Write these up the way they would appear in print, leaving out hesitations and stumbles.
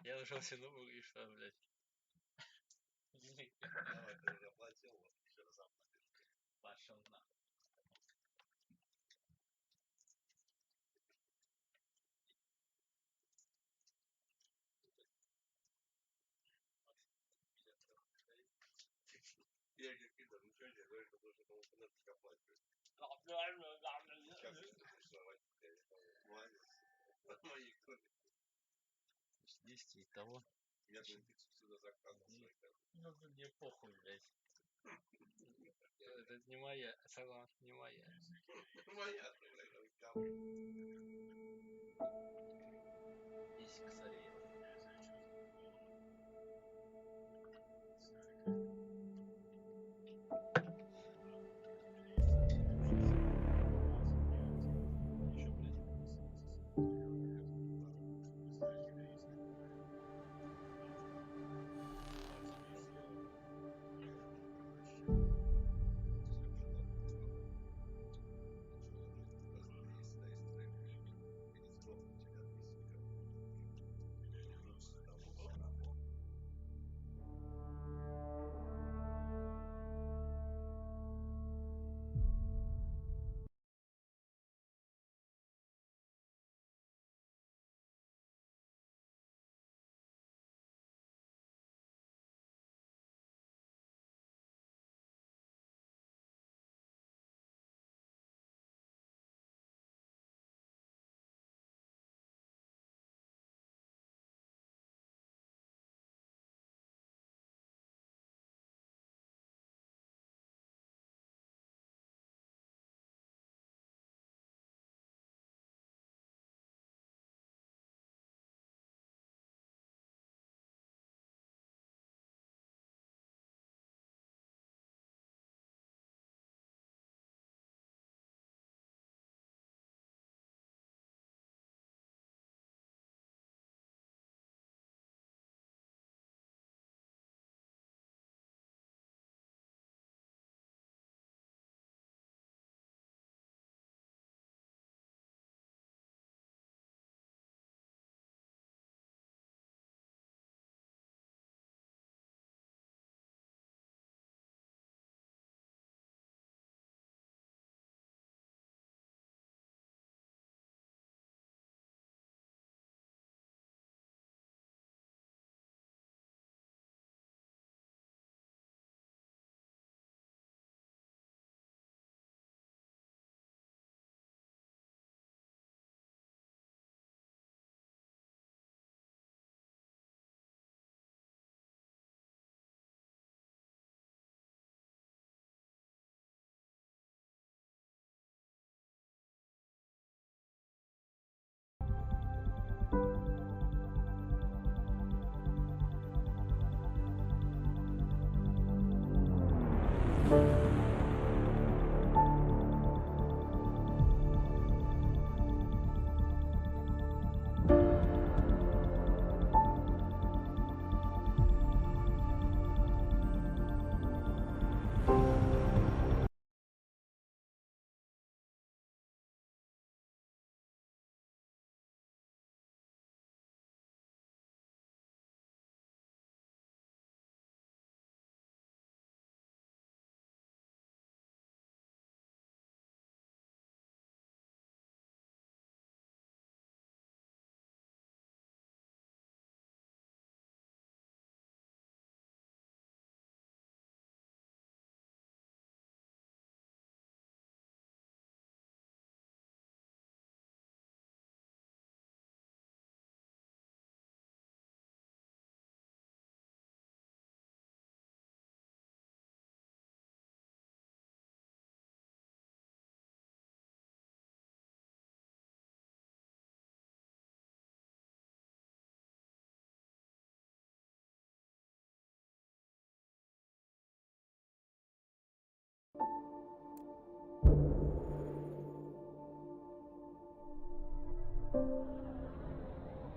Я нашел все новые и что, блядь? Давай, ты уже оплатил, вот еще сам напиши. Пошел нахуй. Я не скидывал, ничего не говорю, потому что кому-то надо оплачивать. Сейчас рисовать. Молодец. Мои коды. 10 и того. Я бы сюда заказывал свой карты. Ну, мне похуй, блядь. Это не моя, согласен, не моя. Моя, блядь, Есть, кстати.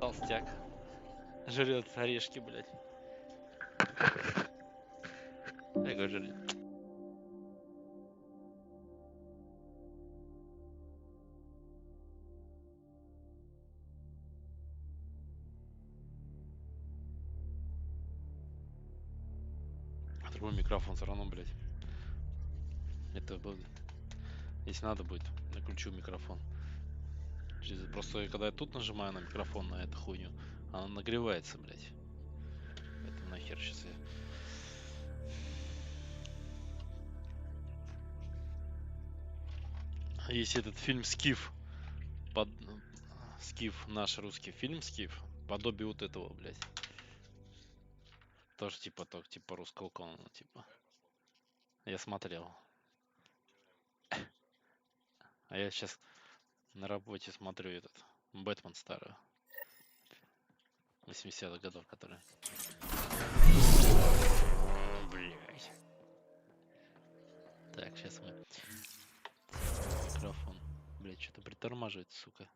Толстяк. Жрет орешки, блядь. Эго жрет. зажгу микрофон все равно, блядь. Это будет. Если надо будет, накручу микрофон. Просто когда я тут нажимаю на микрофон, на эту хуйню, она нагревается, блядь. Это нахер сейчас я. Есть этот фильм «Скиф». Скиф, наш русский фильм «Скиф». Подобие вот этого, блядь. Тоже типа русского Конана, типа. Я смотрел. А я сейчас на работе смотрю этот Бэтмен старый. 80-х годов, который. Блядь. Так, сейчас мы. Микрофон. Блядь, что-то притормаживает, сука.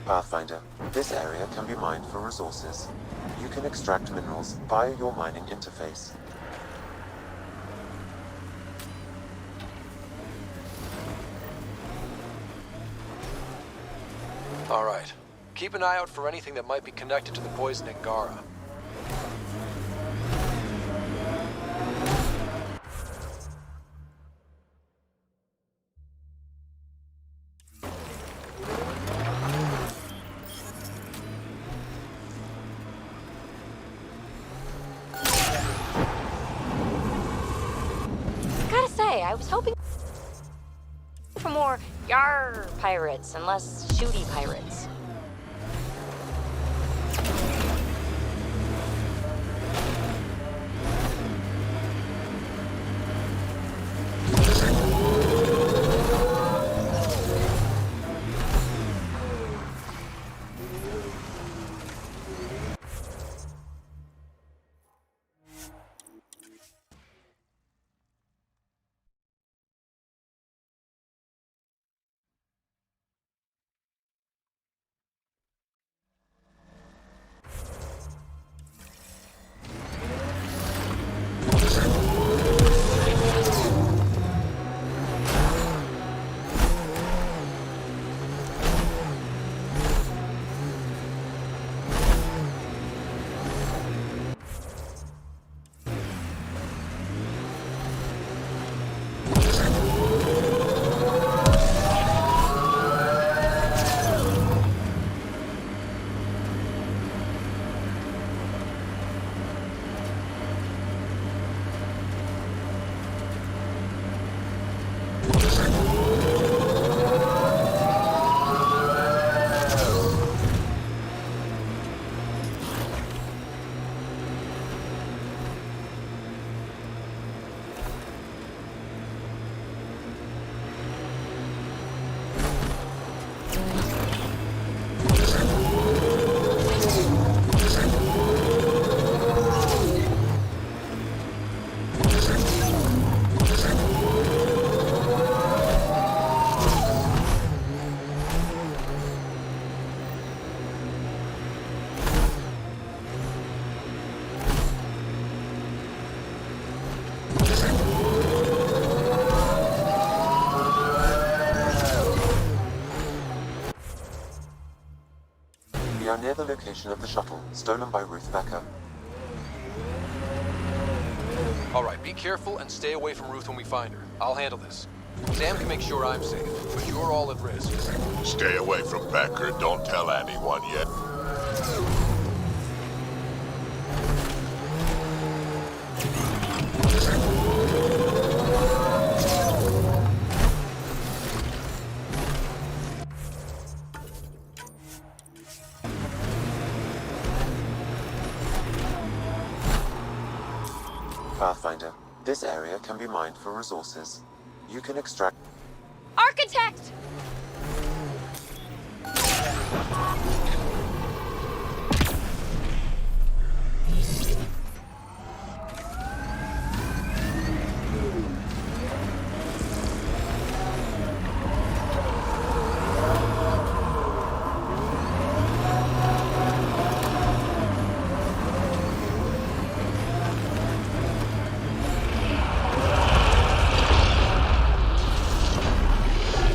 Pathfinder, this area can be mined for resources. You can extract minerals via your mining interface. Alright. Keep an eye out for anything that might be connected to the poisoning Gara. Gotta say, I was hoping for more yar pirates and less shooty pirates. near the location of the shuttle stolen by Ruth Becker. Alright, be careful and stay away from Ruth when we find her. I'll handle this. Sam can make sure I'm safe, but you're all at risk. Stay away from Becker. Don't tell anyone yet. Pathfinder, this area can be mined for resources. You can extract... Architect!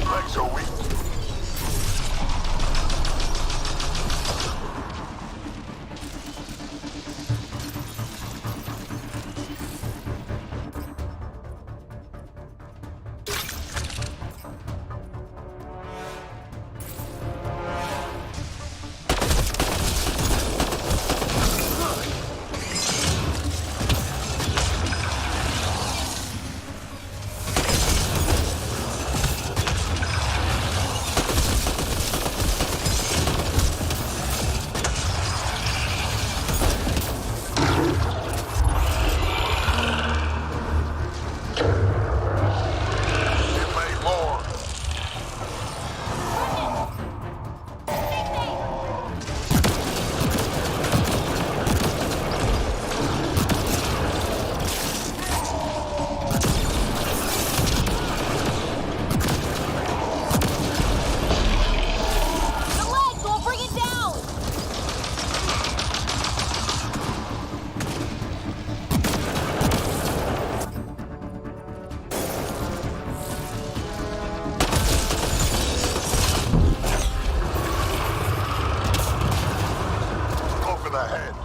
Legs are weak. It made more. The legs will bring it down! Over the head.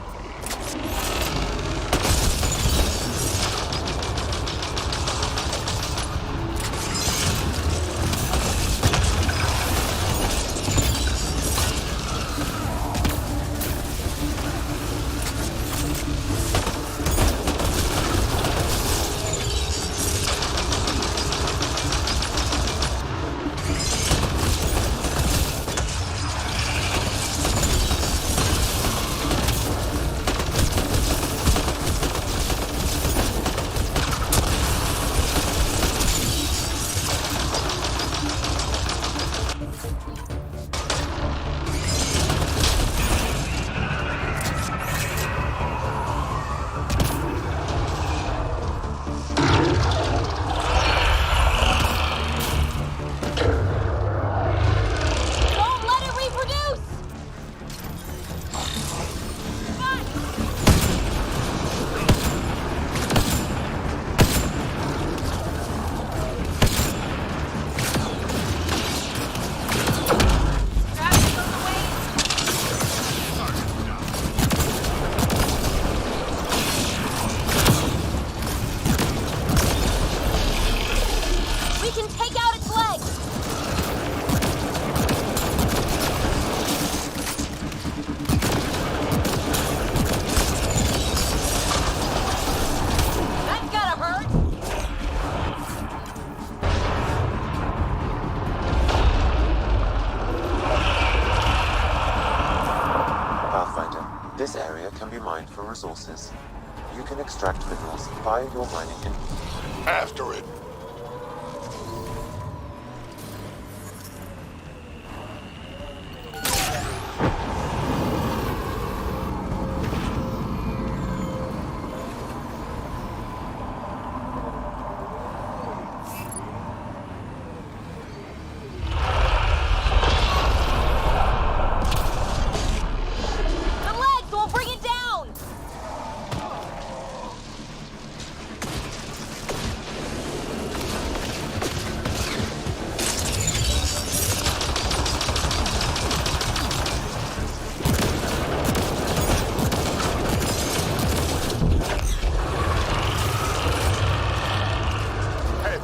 Don't let it reproduce! We can take out its legs! That's gotta hurt! Pathfinder, this area can be mined for resources. You can extract minerals via your mining in... After it. The legs will bring it down!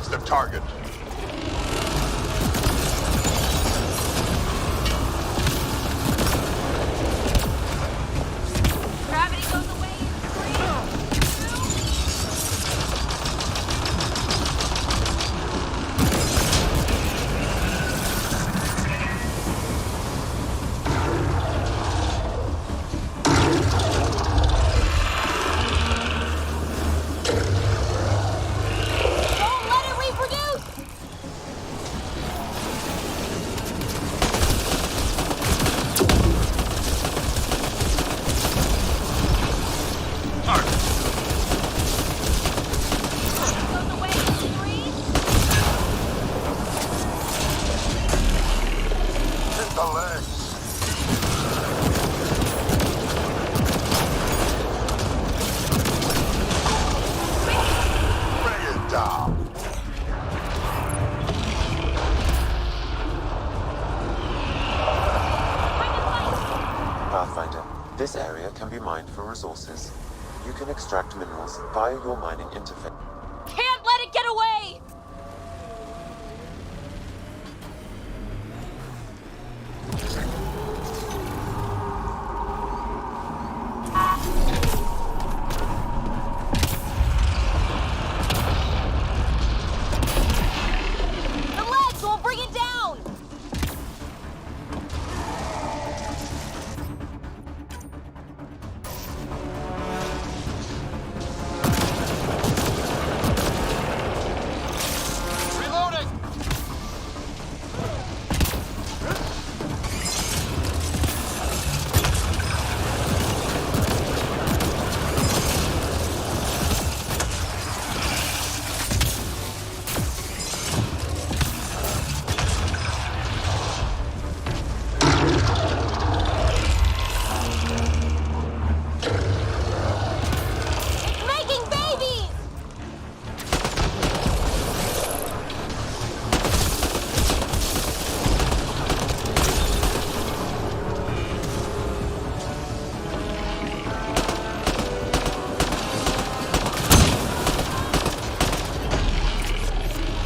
Heads the target. Gravity goes away in 3, 2. Don't let it reproduce! Goes away in 3. Hit the legs. Bring it down. Pathfinder, this area can be mined for resources. You can extract minerals via your mining interface. Can't let it get away! The legs will bring it down! Reloading! It's making babies!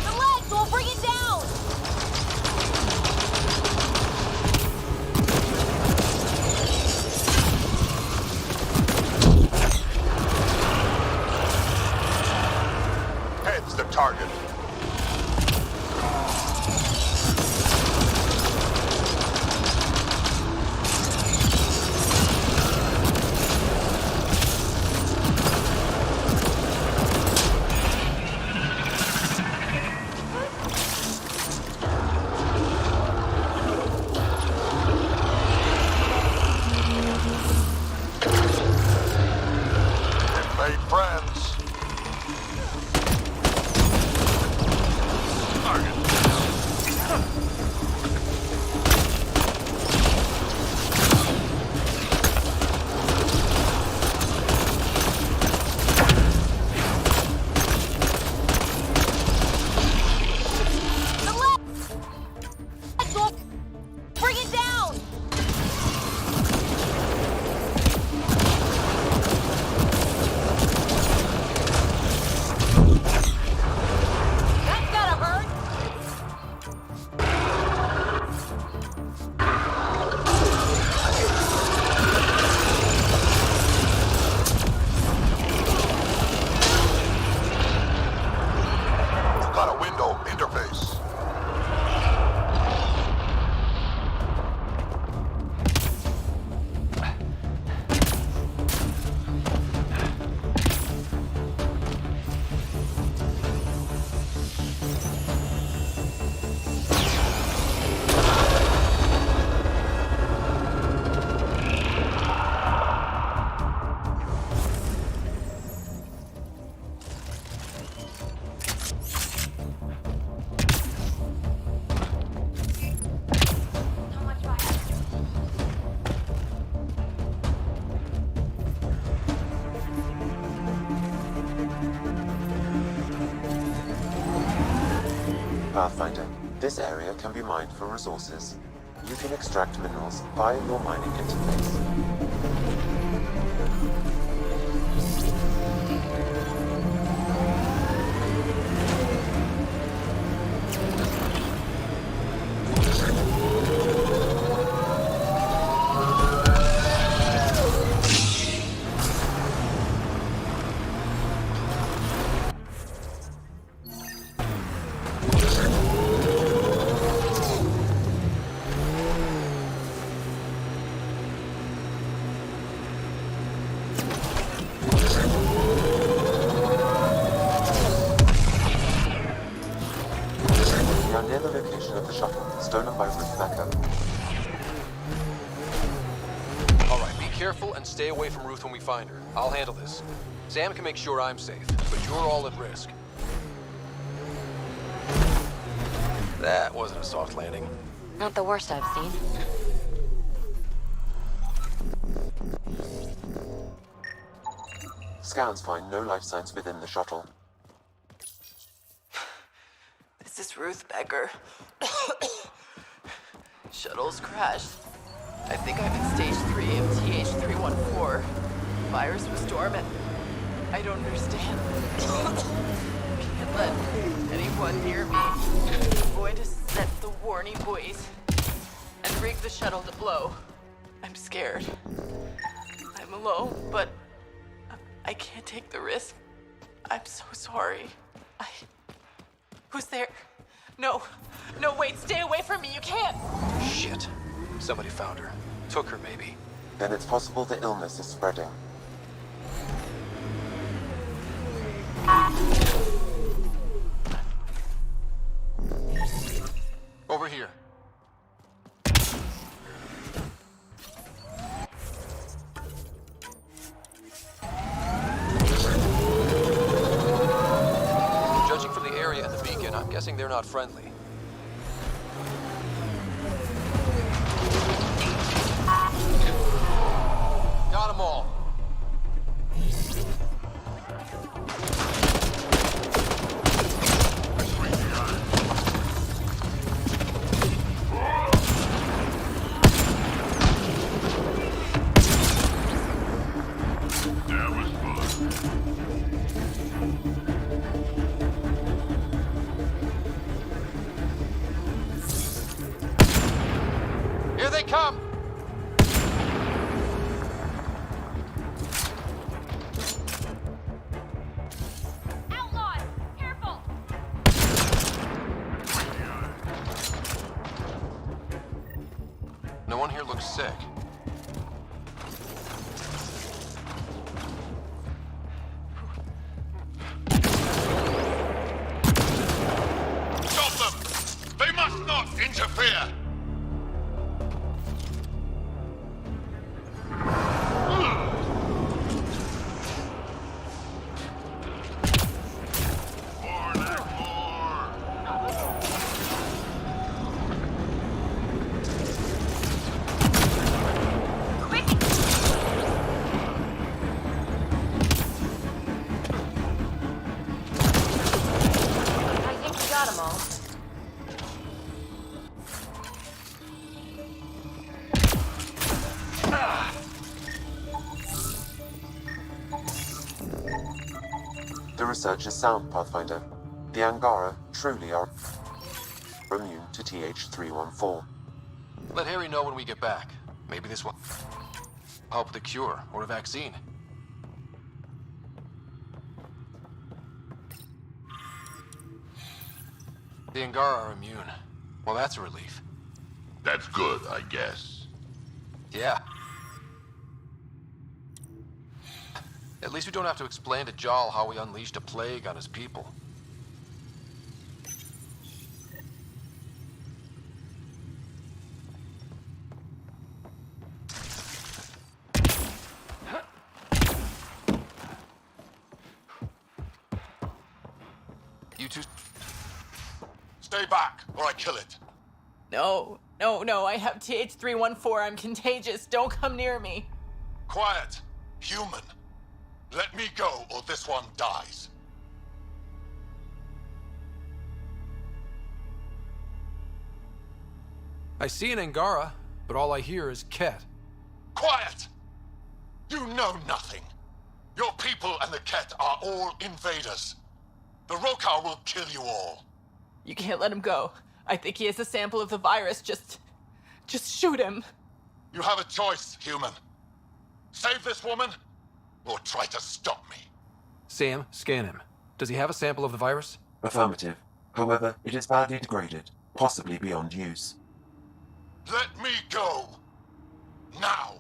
The legs will bring it down! Heads the target. It made friends. The legs will bring it down! That's gotta hurt! Got a window interface. Pathfinder, this area can be mined for resources. You can extract minerals via your mining interface. We are near the location of the shuttle, stolen by Ruth Becker. All right, be careful and stay away from Ruth when we find her. I'll handle this. Sam can make sure I'm safe, but you're all at risk. That wasn't a soft landing. Not the worst I've seen. Scans find no life signs within the shuttle. This is Ruth Becker. Shuttle's crashed. I think I'm in stage 3 of TH314. Virus was dormant. I don't understand. Can't let anyone near me. I'm going to set the warning buoys and rig the shuttle to blow. I'm scared. I'm alone, but I can't take the risk. I'm so sorry. Who's there? No, wait, stay away from me, you can't! Shit. Somebody found her. Took her, maybe. Then it's possible the illness is spreading. Over here. Judging from the area and the beacon, I'm guessing they're not friendly. Got them all. Here they come! Outlaws! Careful! No one here looks sick. Stop them! They must not interfere! I think we got them all. The research is sound, Pathfinder. The Angara truly are immune to TH314. Let Harry know when we get back. Maybe this will help with a cure or a vaccine. The Angara are immune. Well, that's a relief. That's good, I guess. Yeah. At least we don't have to explain to Jarl how we unleashed a plague on his people. You two... Stay back, or I kill it. No, I have TH314. I'm contagious. Don't come near me. Quiet. Human. Let me go, or this one dies. I see an Angara, but all I hear is Ket. Quiet! You know nothing. Your people and the Ket are all invaders. The Rokar will kill you all. You can't let him go. I think he has a sample of the virus. Just shoot him. You have a choice, human. Save this woman, or try to stop me. Sam, scan him. Does he have a sample of the virus? Affirmative. However, it is badly degraded, possibly beyond use. Let me go. Now.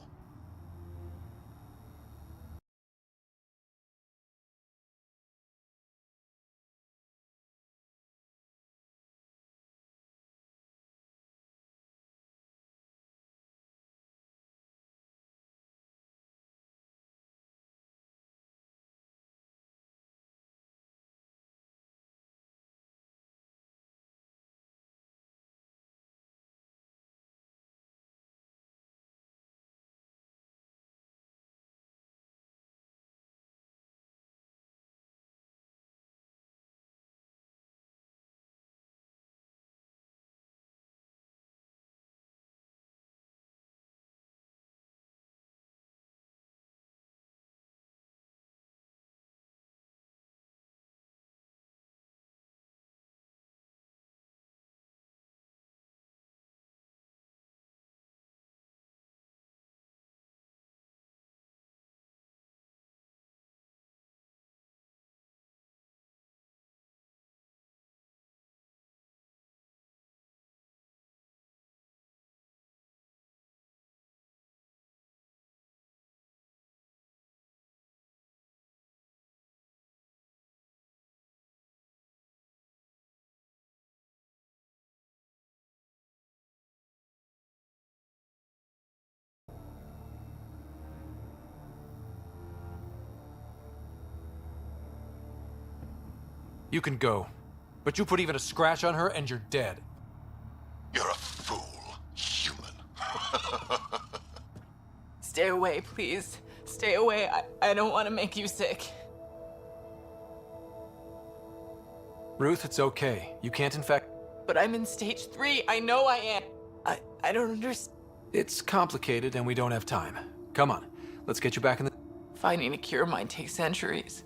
You can go. But you put even a scratch on her and you're dead. You're a fool, human. Stay away, please. Stay away. I don't want to make you sick. Ruth, it's okay. You can't infect... But I'm in stage 3. I know I am. I don't understand. It's complicated and we don't have time. Come on, let's get you back in the... Finding a cure might take centuries.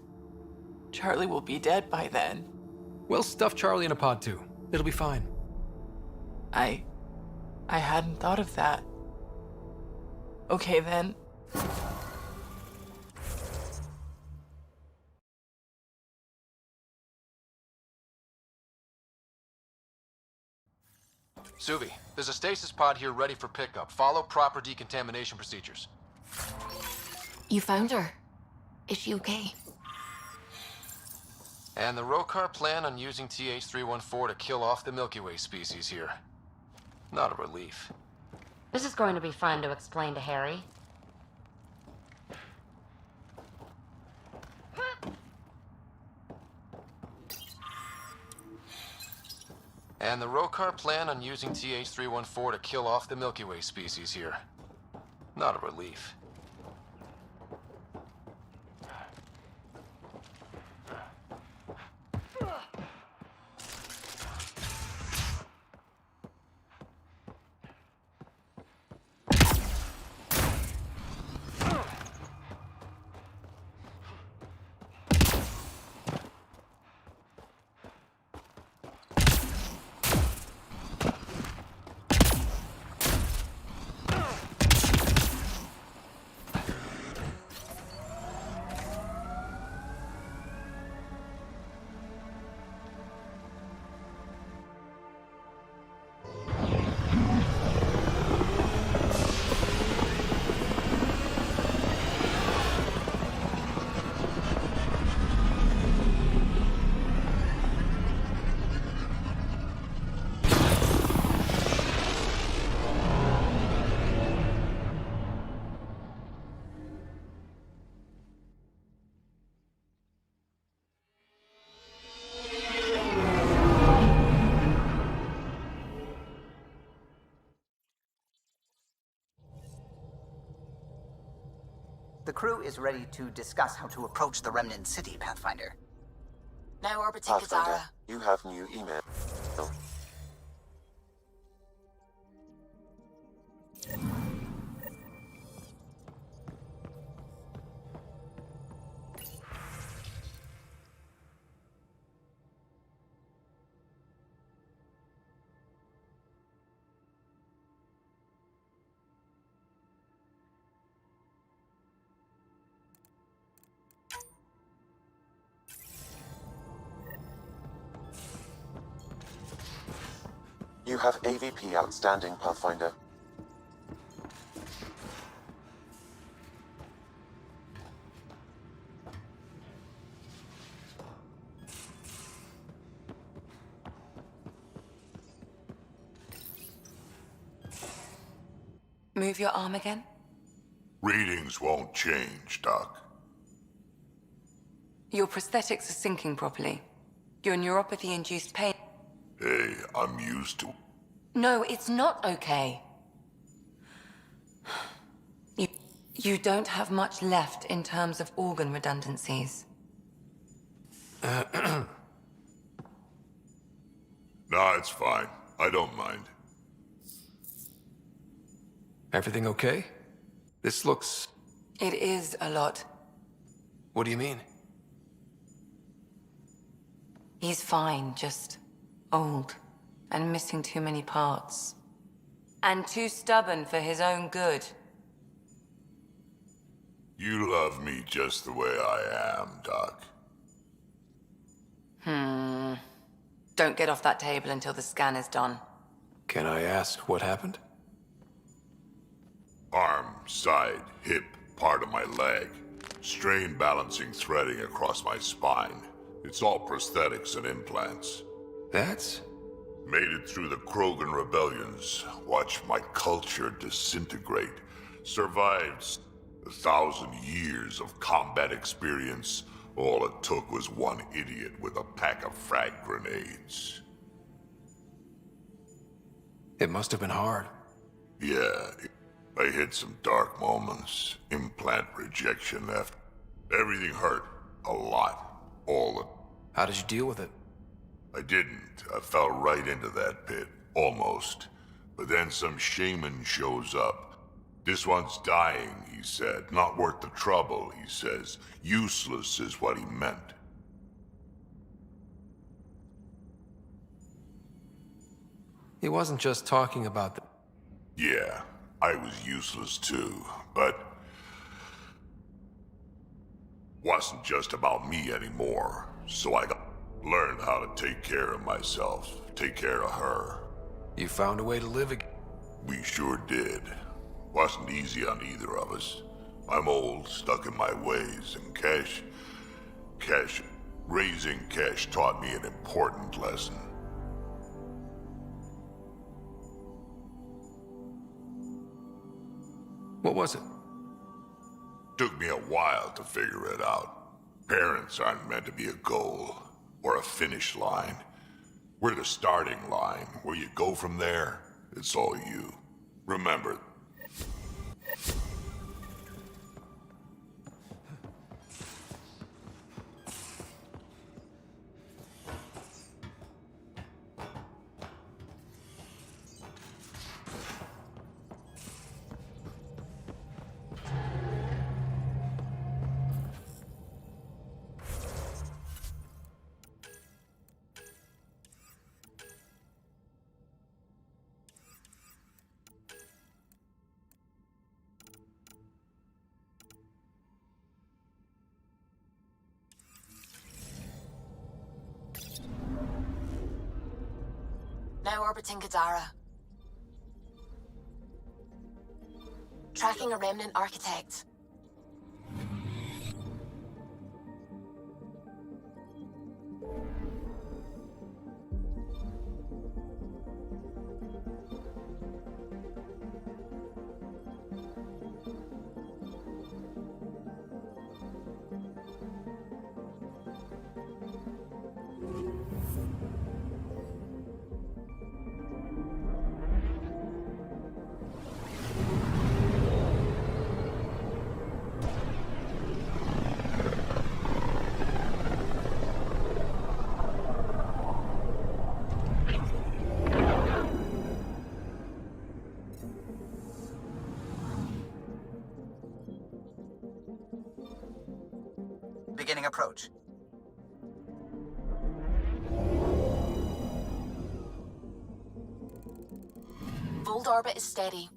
Charlie will be dead by then. We'll stuff Charlie in a pod too. It'll be fine. I hadn't thought of that. Okay then. Suvi, there's a stasis pod here ready for pickup. Follow proper decontamination procedures. You found her. Is she okay? And the Rokar plan on using TH-314 to kill off the Milky Way species here. Not a relief. This is going to be fun to explain to Harry. And the Rokar plan on using TH-314 to kill off the Milky Way species here. Not a relief. The crew is ready to discuss how to approach the Remnant City, Pathfinder. Now orbiting Pathfinder, Katara. you have new email. You have AVP outstanding, Pathfinder. Move your arm again? Readings won't change, Doc. Your prosthetics are syncing properly. Your neuropathy-induced pain... Hey, I'm used to... No, it's not okay. You don't have much left in terms of organ redundancies. Nah, it's fine. I don't mind. Everything okay? This looks... It is a lot. What do you mean? He's fine, just old and missing too many parts. And too stubborn for his own good. You love me just the way I am, Doc. Don't get off that table until the scan is done. Can I ask what happened? Arm, side, hip, part of my leg. Strain balancing threading across my spine. It's all prosthetics and implants. That's... Made it through the Krogan rebellions. Watched my culture disintegrate. Survived 1,000 years of combat experience. All it took was one idiot with a pack of frag grenades. It must have been hard. Yeah, I hit some dark moments. Implant rejection left. Everything hurt. A lot. All the... How did you deal with it? I didn't. I fell right into that pit. Almost. But then some shaman shows up. This one's dying, he said. Not worth the trouble, he says. Useless is what he meant. He wasn't just talking about the... Yeah, I was useless too, but... wasn't just about me anymore. So I learned how to take care of myself, take care of her. You found a way to live again. We sure did. Wasn't easy on either of us. I'm old, stuck in my ways, and raising Cash taught me an important lesson. What was it? Took me a while to figure it out. Parents aren't meant to be a goal, or a finish line. We're the starting line. Where you go from there, it's all you. Remember, Now orbiting Gadara. Tracking a remnant architect. Beginning approach. Volt orbit is steady.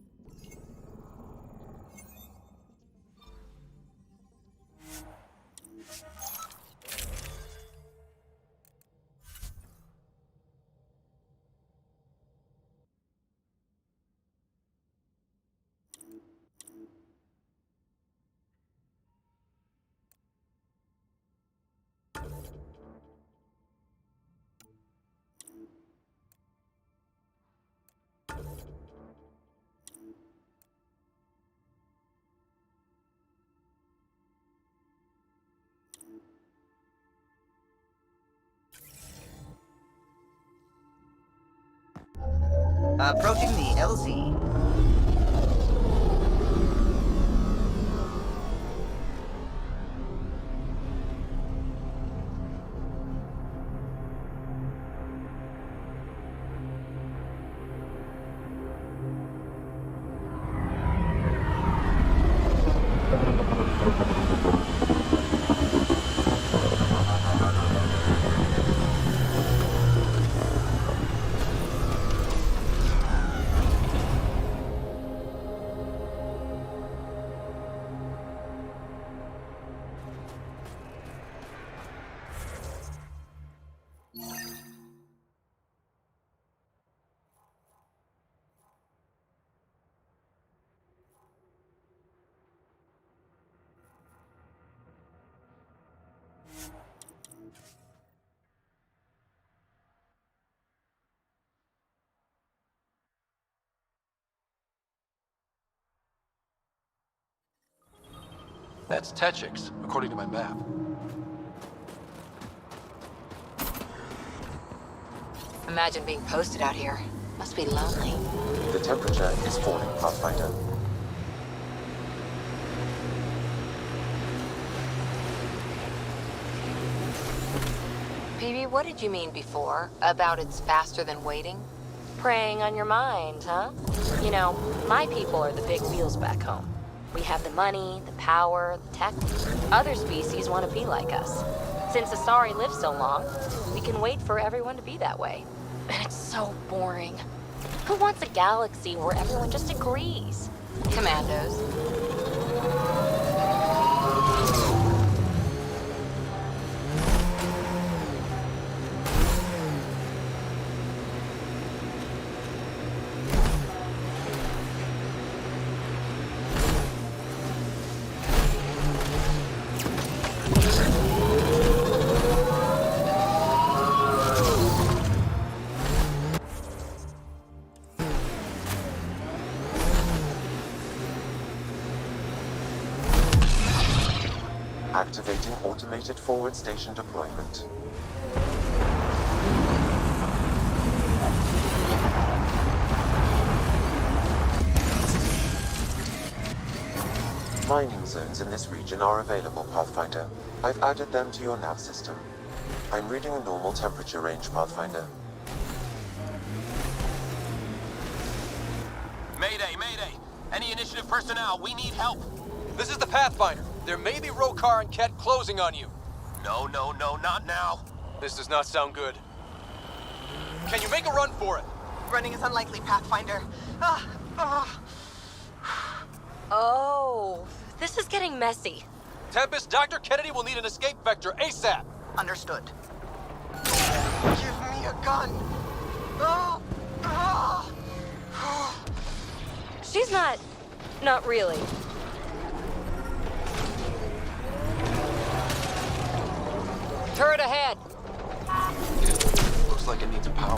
Approaching the LZ. That's Techix, according to my map. Imagine being posted out here. Must be lonely. The temperature is falling, Pathfinder. PB, what did you mean before about it's faster than waiting? Preying on your mind, huh? You know, my people are the big wheels back home. We have the money, the power, the tech. Other species want to be like us. Since Asari lives so long, we can wait for everyone to be that way. And it's so boring. Who wants a galaxy where everyone just agrees? Commandos. Activating automated forward station deployment. Mining zones in this region are available, Pathfinder. I've added them to your nav system. I'm reading a normal temperature range, Pathfinder. Mayday, mayday! Any initiative personnel, we need help! This is the Pathfinder. There may be Rokar and Ket closing on you. No, not now. This does not sound good. Can you make a run for it? Running is unlikely, Pathfinder. Oh, this is getting messy. Tempest, Dr. Kennedy will need an escape vector ASAP. Understood. Give me a gun. She's not really. Turret ahead. Looks like it needs power.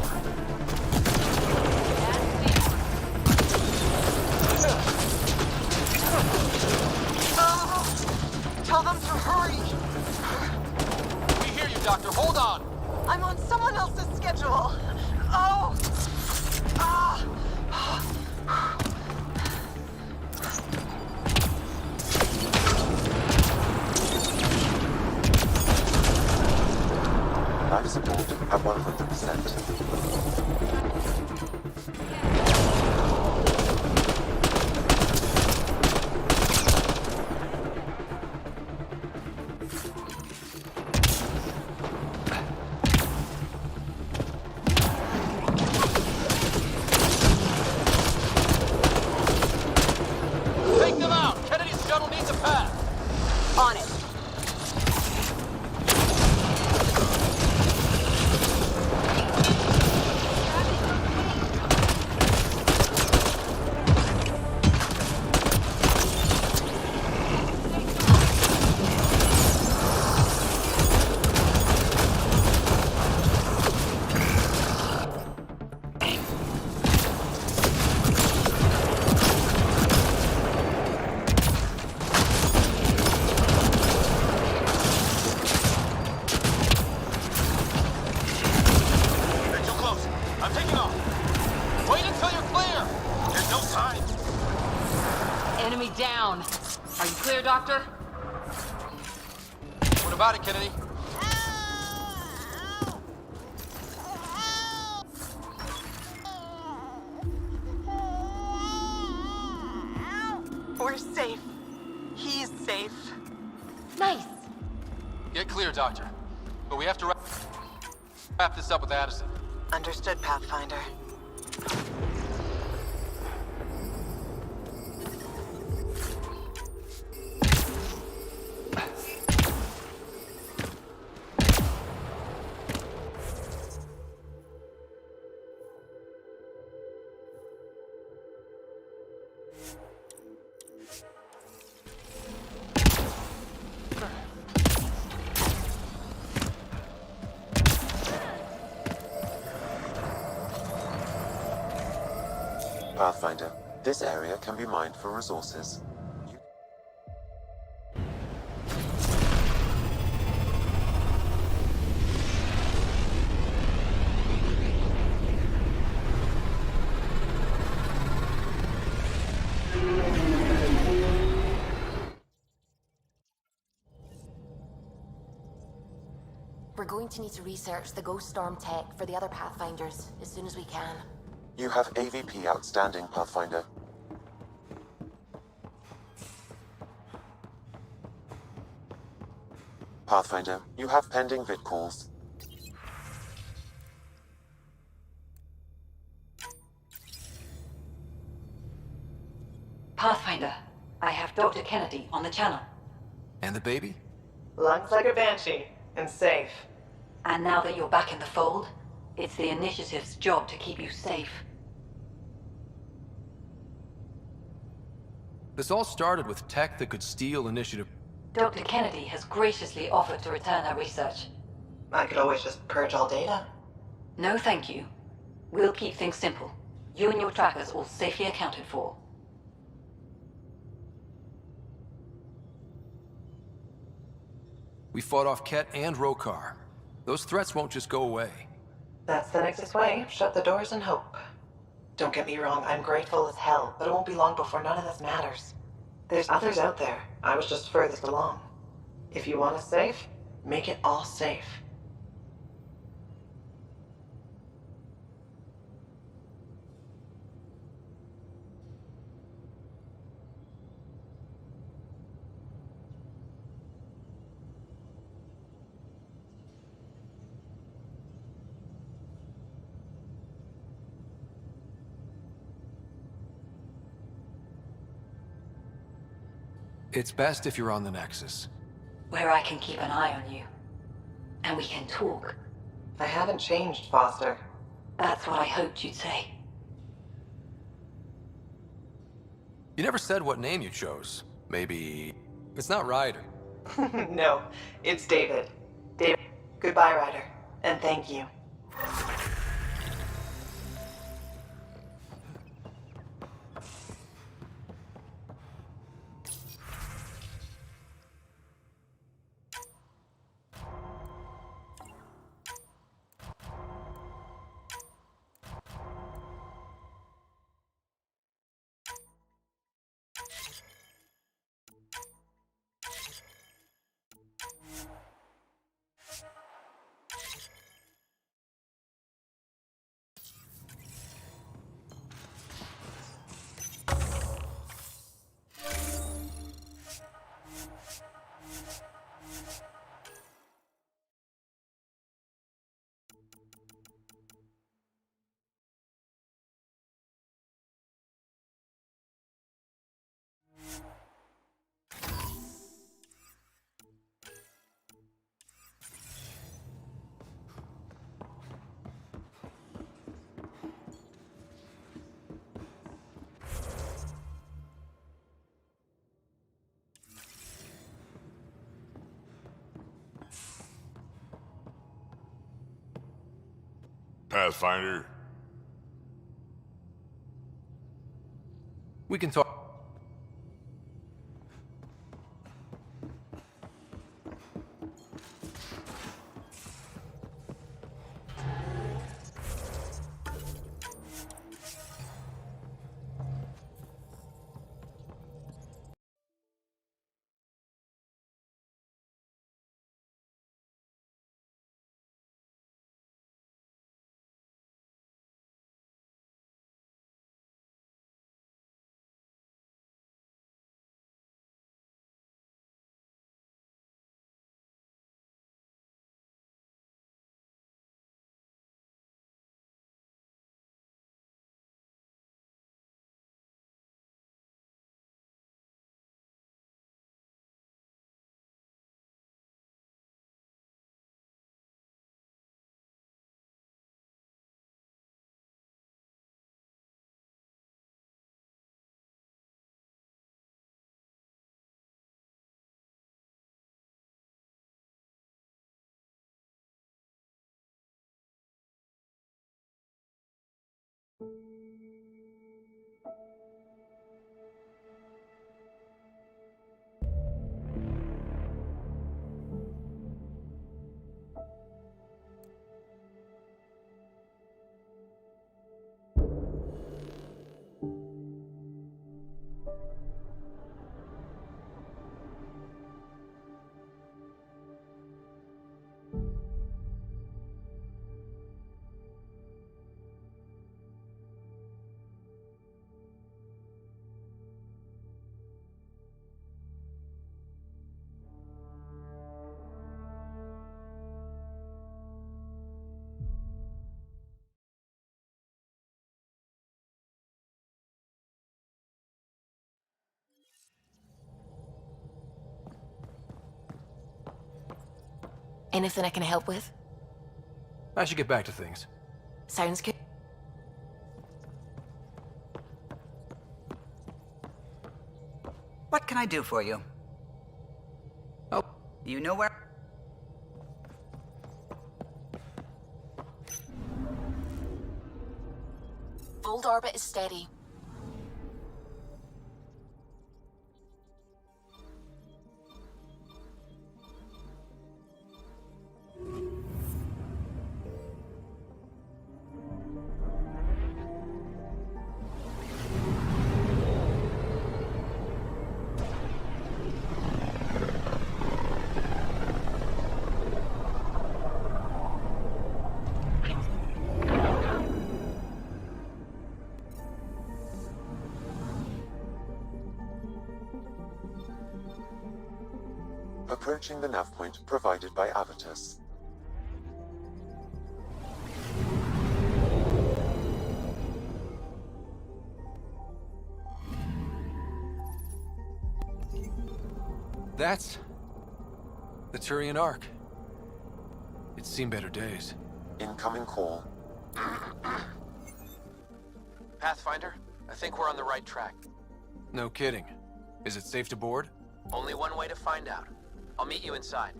Tell them to hurry. We hear you, Doctor. Hold on. I'm on someone else's schedule. Life support at 100%. Take them out! Kennedy's shuttle needs a path! On it. Down. Are you clear, Doctor? What about it, Kennedy? We're safe. He's safe. Nice. Get clear, Doctor. But we have to wrap this up with Addison. Understood, Pathfinder. Pathfinder, this area can be mined for resources. we're going to need to research the Ghost Storm tech for the other Pathfinders as soon as we can. You have AVP outstanding, Pathfinder. Pathfinder, you have pending vid calls. Pathfinder, I have Dr. Kennedy on the channel. And the baby? Lungs like a banshee, and safe. And now that you're back in the fold, it's the Initiative's job to keep you safe. This all started with tech that could steal Initiative. Dr. Kennedy has graciously offered to return her research. I could always just purge all data. No, thank you. We'll keep things simple. You and your trackers all safely accounted for. We fought off Ket and Rokar. Those threats won't just go away. That's the Nexus way. Shut the doors and hope. Don't get me wrong, I'm grateful as hell, but it won't be long before none of this matters. There's others out there. I was just furthest along. If you want us safe, make it all safe. It's best if you're on the Nexus. Where I can keep an eye on you. And we can talk. I haven't changed, Foster. That's what I hoped you'd say. You never said what name you chose. Maybe... It's not Ryder. No, it's David. David, goodbye, Ryder. And thank you. Pathfinder? We can talk. Anything I can help with? I should get back to things. Sounds good. What can I do for you? Oh. You know where? Old orbit is steady. Approaching the nav point provided by Avitus. That's the Turian Ark. It's seen better days. Incoming call. Pathfinder, I think we're on the right track. No kidding. Is it safe to board? Only one way to find out. I'll meet you inside.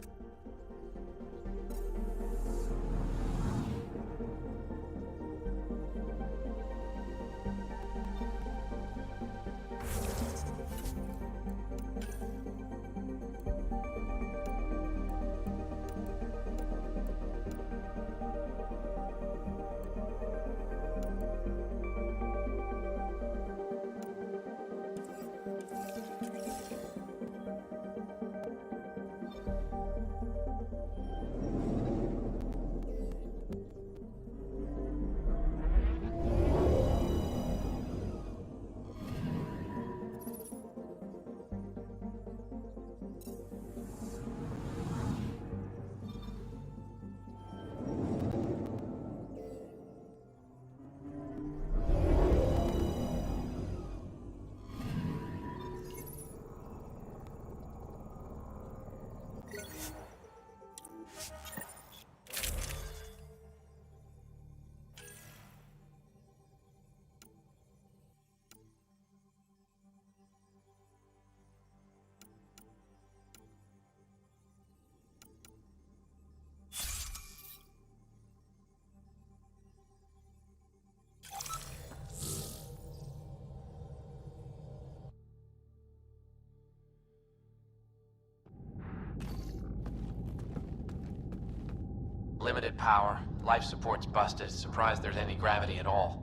Limited power, life support's busted, surprised there's any gravity at all.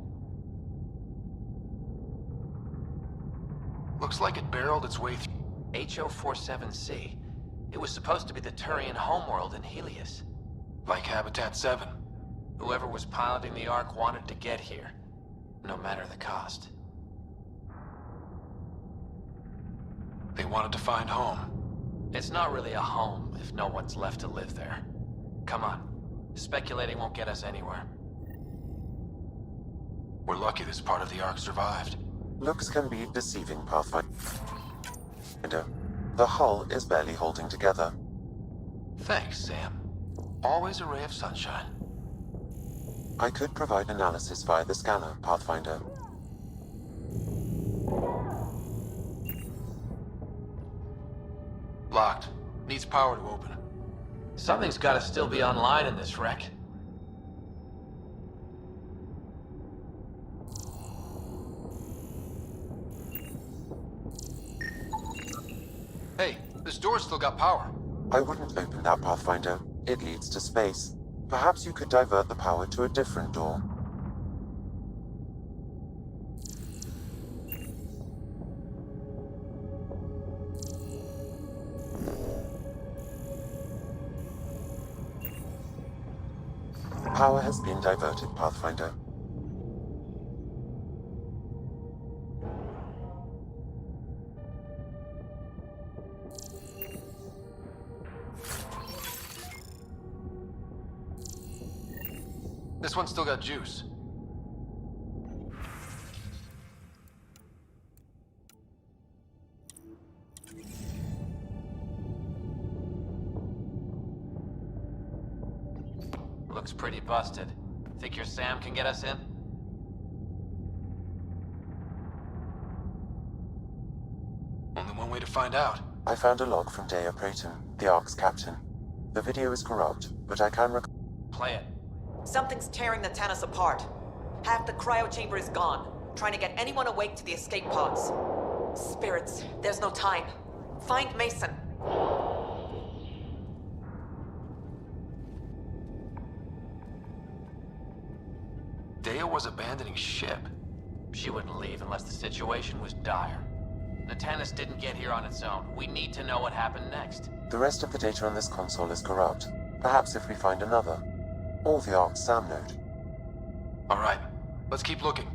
Looks like it barreled its way through HO47C. It was supposed to be the Turian homeworld in Helios. Like Habitat 7. Whoever was piloting the Ark wanted to get here, no matter the cost. They wanted to find home. It's not really a home if no one's left to live there. Come on. Speculating won't get us anywhere. We're lucky this part of the Ark survived. Looks can be deceiving, Pathfinder. The hull is barely holding together. Thanks, Sam. Always a ray of sunshine. I could provide analysis via the scanner, Pathfinder. Locked. Needs power to open. Something's gotta still be online in this wreck. Hey, this door's still got power. I wouldn't open that, Pathfinder. It leads to space. Perhaps you could divert the power to a different door. Power has been diverted, Pathfinder. This one's still got juice. Looks pretty busted. Think your Sam can get us in? Only one way to find out. I found a log from Dea Praetum, the Ark's captain. The video is corrupt, but I can Play it. Something's tearing the Tannis apart. Half the cryo chamber is gone, trying to get anyone awake to the escape pods. Spirits, there's no time. Find Mason. Dea was abandoning ship. She wouldn't leave unless the situation was dire. The Tannis didn't get here on its own. We need to know what happened next. The rest of the data on this console is corrupt. Perhaps if we find another. Or the Ark's SAM node. Alright, let's keep looking.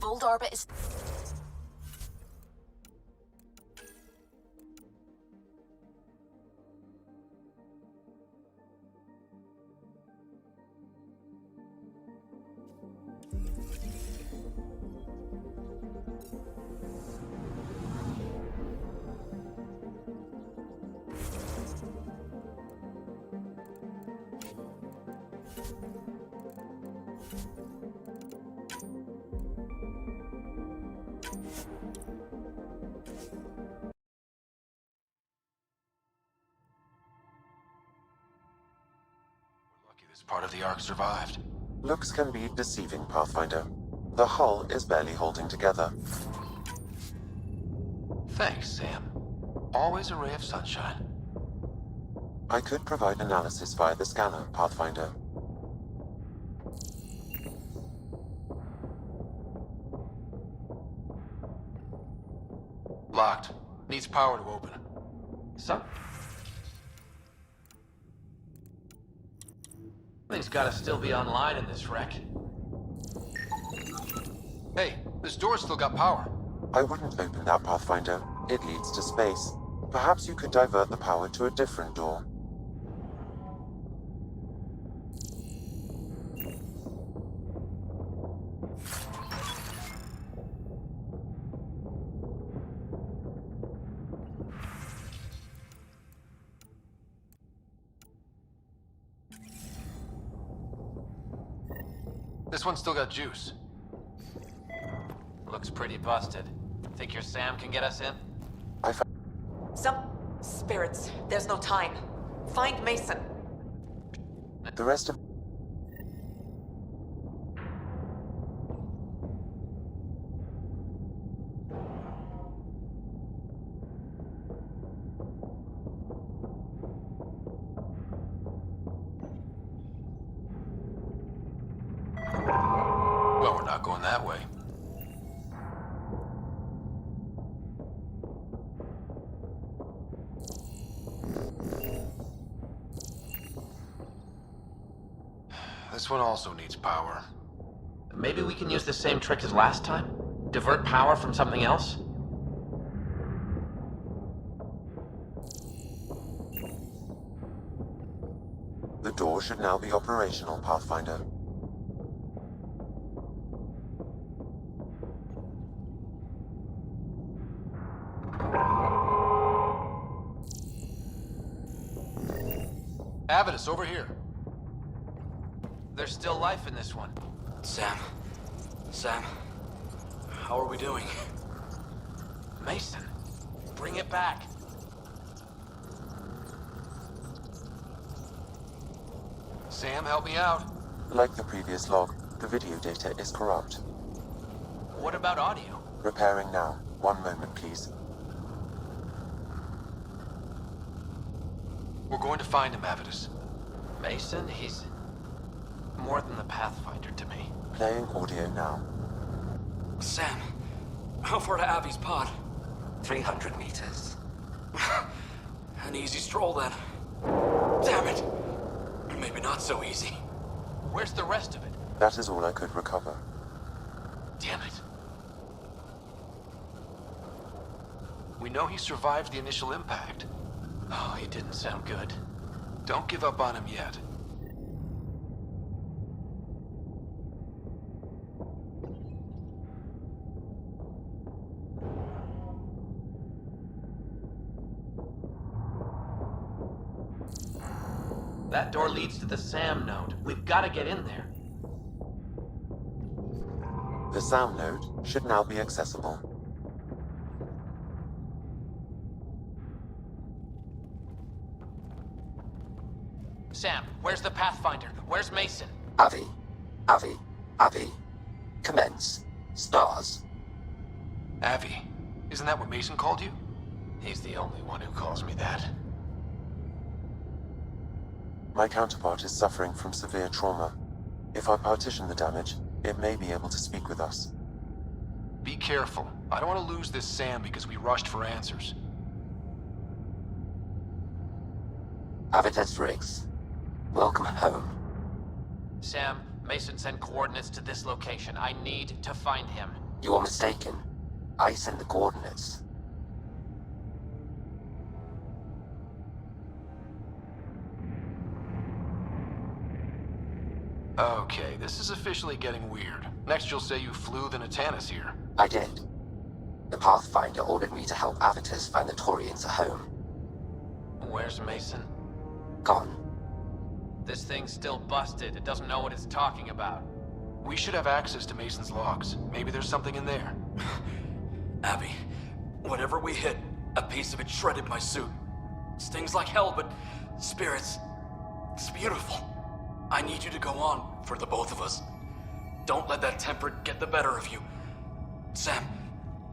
Fold orbit is... This part of the Ark survived. Looks can be deceiving, Pathfinder. The hull is barely holding together. Thanks, Sam. Always a ray of sunshine. I could provide analysis via the scanner, Pathfinder. Locked. Needs power to open. Something's gotta still be online in this wreck. Hey, this door's still got power. I wouldn't open that, Pathfinder. It leads to space. Perhaps you could divert the power to a different door. This one's still got juice. Looks pretty busted. Think your Sam can get us in? Some... Spirits, there's no time. Find Mason. The rest of... Well, we're not going that way. This one also needs power. Maybe we can use the same trick as last time? Divert power from something else? The door should now be operational, Pathfinder. Avidus, over here. There's still life in this one. Sam, how are we doing? Mason, bring it back. Sam, help me out. Like the previous log, the video data is corrupt. What about audio? Repairing now. 1 moment, please. We're going to find him, Avidus. Mason, he's more than the Pathfinder to me. Playing audio now. Sam, how far to Abby's pod? 300 meters. An easy stroll then. Damn it! Maybe not so easy. Where's the rest of it? That is all I could recover. Damn it. We know he survived the initial impact. Oh, he didn't sound good. Don't give up on him yet. That door leads to the SAM node. We've got to get in there. The SAM node should now be accessible. Sam, where's the Pathfinder? Where's Mason? Avi. Commence. Stars. Avi. Isn't that what Mason called you? He's the only one who calls me that. My counterpart is suffering from severe trauma. If I partition the damage, it may be able to speak with us. Be careful. I don't want to lose this Sam because we rushed for answers. Avitus Riggs. Welcome home. Sam, Mason sent coordinates to this location. I need to find him. You are mistaken. I sent the coordinates. Okay, this is officially getting weird. Next you'll say you flew the Natanus here. I did. The Pathfinder ordered me to help Avitus find the Taurians a home. Where's Mason? Gone. This thing's still busted. It doesn't know what it's talking about. We should have access to Mason's logs. Maybe there's something in there. Abby, whatever we hit, a piece of it shredded my suit. Stings like hell, but spirits, it's beautiful. I need you to go on for the both of us. Don't let that temper get the better of you. Sam,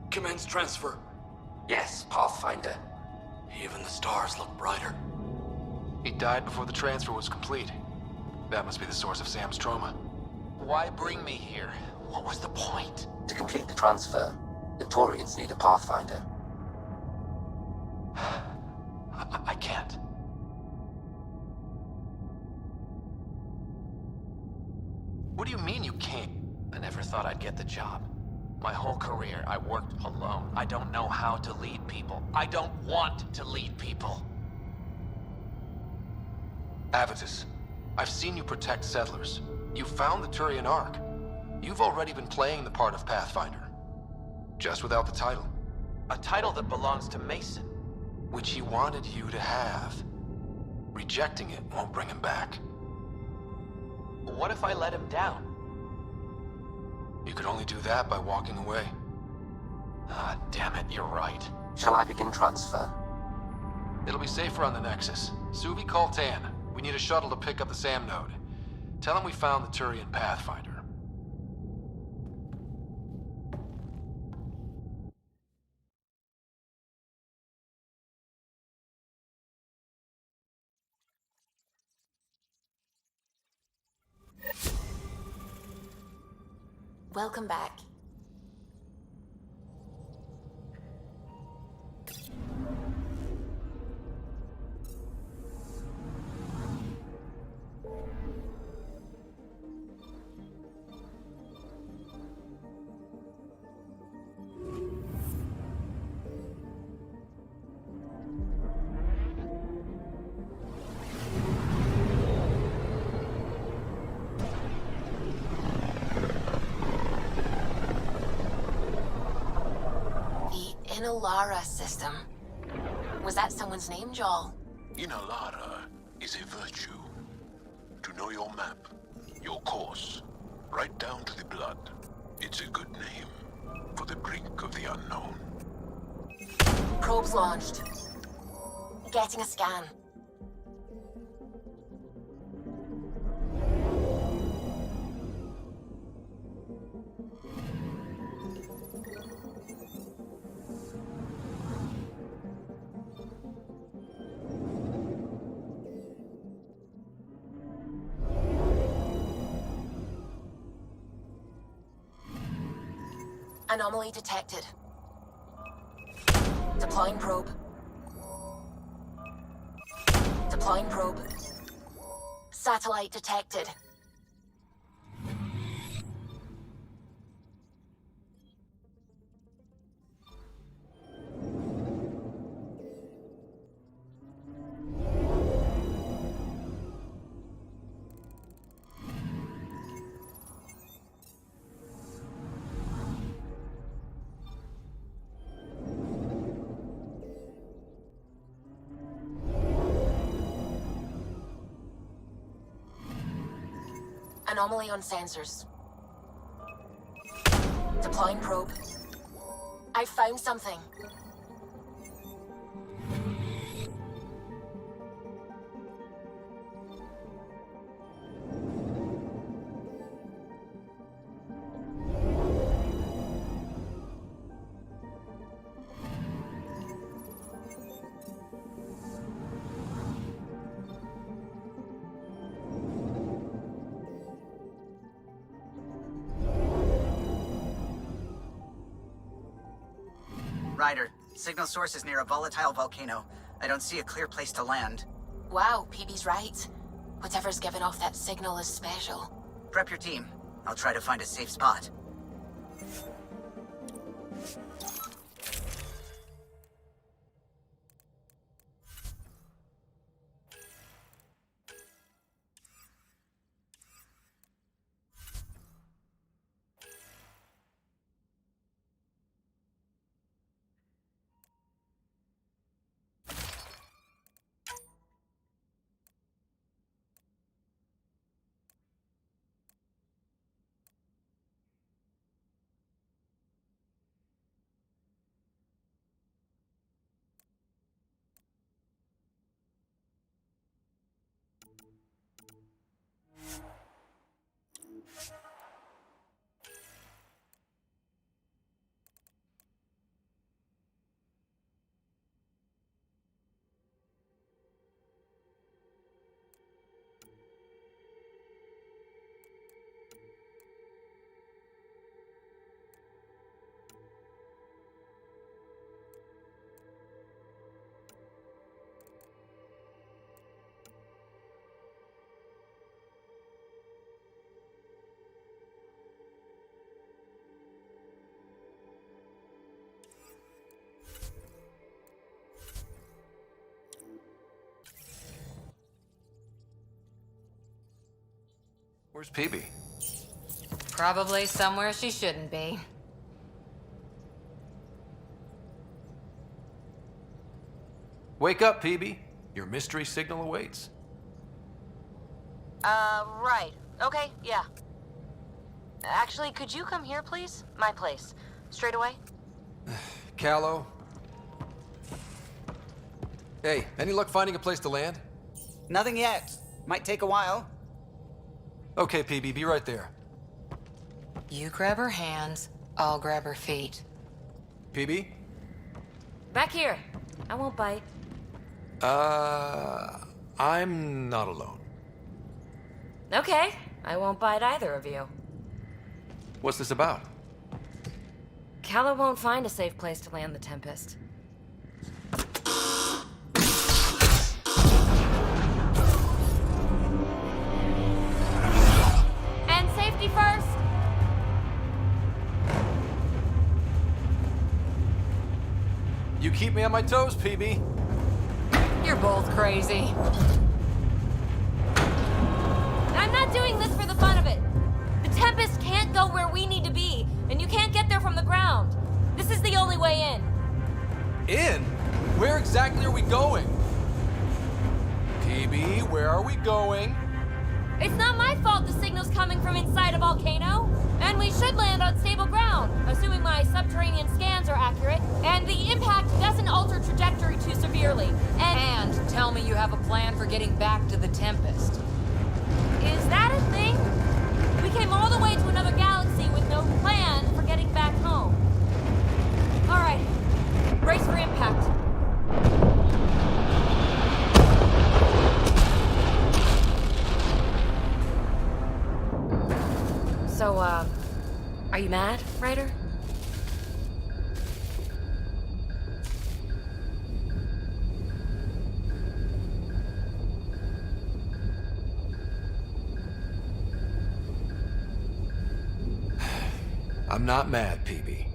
commence transfer. Yes, Pathfinder. Even the stars look brighter. He died before the transfer was complete. That must be the source of Sam's trauma. Why bring me here? What was the point? To complete the transfer, the Taurians need a Pathfinder. I can't. What do you mean you can't? I never thought I'd get the job. My whole career, I worked alone. I don't know how to lead people. I don't want to lead people. Avitus, I've seen you protect settlers. You found the Turian Ark. You've already been playing the part of Pathfinder. Just without the title. A title that belongs to Mason. Which he wanted you to have. Rejecting it won't bring him back. What if I let him down? You could only do that by walking away. Ah, damn it, you're right. Shall I begin transfer? It'll be safer on the Nexus. Suvi, call Tan. We need a shuttle to pick up the SAM node. Tell him we found the Turian Pathfinder. Welcome back. Lara system. Was that someone's name, Joel? Inalara is a virtue. To know your map, your course, right down to the blood. It's a good name for the brink of the unknown. Probes launched. Getting a scan. Anomaly detected. Deploying probe. Deploying probe. Satellite detected. Anomaly on sensors. Deploying probe. I found something. Ryder, signal source is near a volatile volcano. I don't see a clear place to land. Wow, PB's right. Whatever's giving off that signal is special. Prep your team. I'll try to find a safe spot. Where's PB? Probably somewhere she shouldn't be. Wake up, PB. Your mystery signal awaits. Right. Okay, yeah. Actually, could you come here, please? My place. Straight away? Callow. Hey, any luck finding a place to land? Nothing yet. Might take a while. Okay, PB, be right there. You grab her hands, I'll grab her feet. PB? Back here. I won't bite. I'm not alone. Okay, I won't bite either of you. What's this about? Calla won't find a safe place to land the Tempest. And safety first! You keep me on my toes, PB. You're both crazy. I'm not doing this for the fun of it. The Tempest can't go where we need to be, and you can't get there from the ground. This is the only way in. In? Where exactly are we going? PB, where are we going? It's not my fault the signal's coming from inside a volcano. And we should land on stable ground, assuming my subterranean scans are accurate, and the impact doesn't alter trajectory too severely. And tell me you have a plan for getting back to the Tempest. Is that a thing? We came all the way to another galaxy with no plan for getting back home. All right, brace for impact. So, are you mad, Ryder? I'm not mad, PB.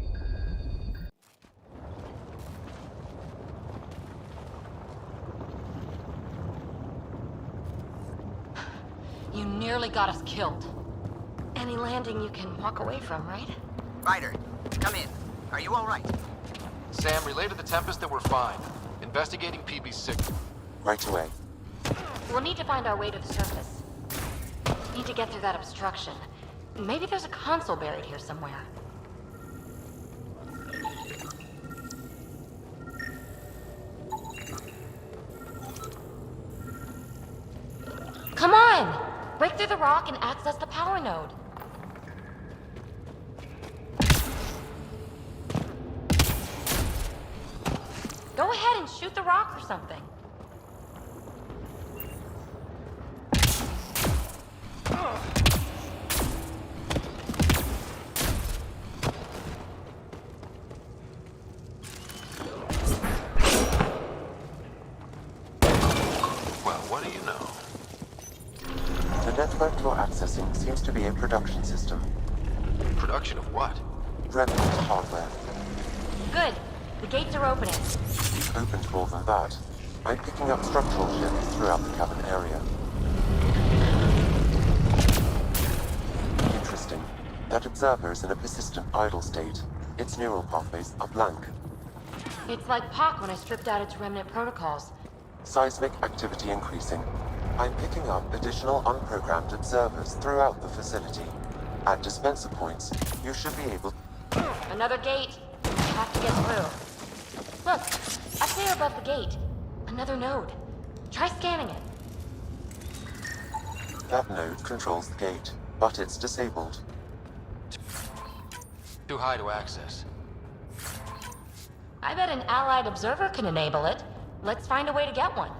You nearly got us killed. Any landing you can walk away from, right? Ryder, come in. Are you all right? Sam, relay to the Tempest that we're fine. Investigating PB's signal. Right away. We'll need to find our way to the surface. Need to get through that obstruction. Maybe there's a console buried here somewhere. Come on! Break through the rock and access the power node. Go ahead and shoot the rock or something. Well, what do you know? The network you're accessing seems to be a production system. Production of what? Remnant hardware. Good. The gates are opening. Opened more than that. I'm picking up structural shifts throughout the cabin area. Interesting. That observer is in a persistent idle state. Its neural pathways are blank. It's like POC when I stripped out its remnant protocols. Seismic activity increasing. I'm picking up additional unprogrammed observers throughout the facility. At dispenser points, you should be able... Another gate. Have to get through. Look, up there above the gate. Another node. Try scanning it. That node controls the gate, but it's disabled. Too high to access. I bet an allied observer can enable it. Let's find a way to get one.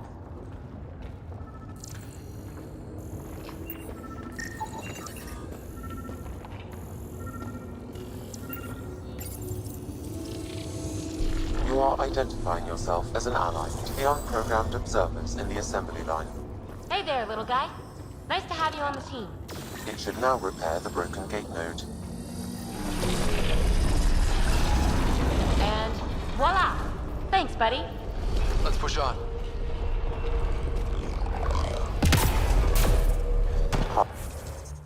You are identifying yourself as an ally to the unprogrammed observers in the assembly line. Hey there, little guy. Nice to have you on the team. It should now repair the broken gate node. And voila! Thanks, buddy. Let's push on.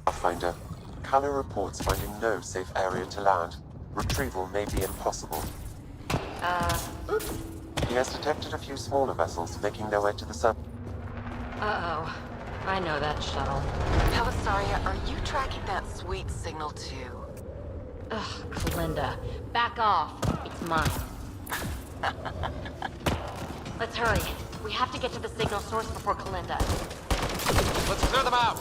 Pathfinder. Kala reports finding no safe area to land. Retrieval may be impossible. Oops. He has detected a few smaller vessels making their way to the surface. Uh-oh. I know that shuttle. Pelisaria, are you tracking that sweet signal too? Ugh, Kalinda. Back off. It's mine. Let's hurry. We have to get to the signal source before Kalinda. Let's clear them out!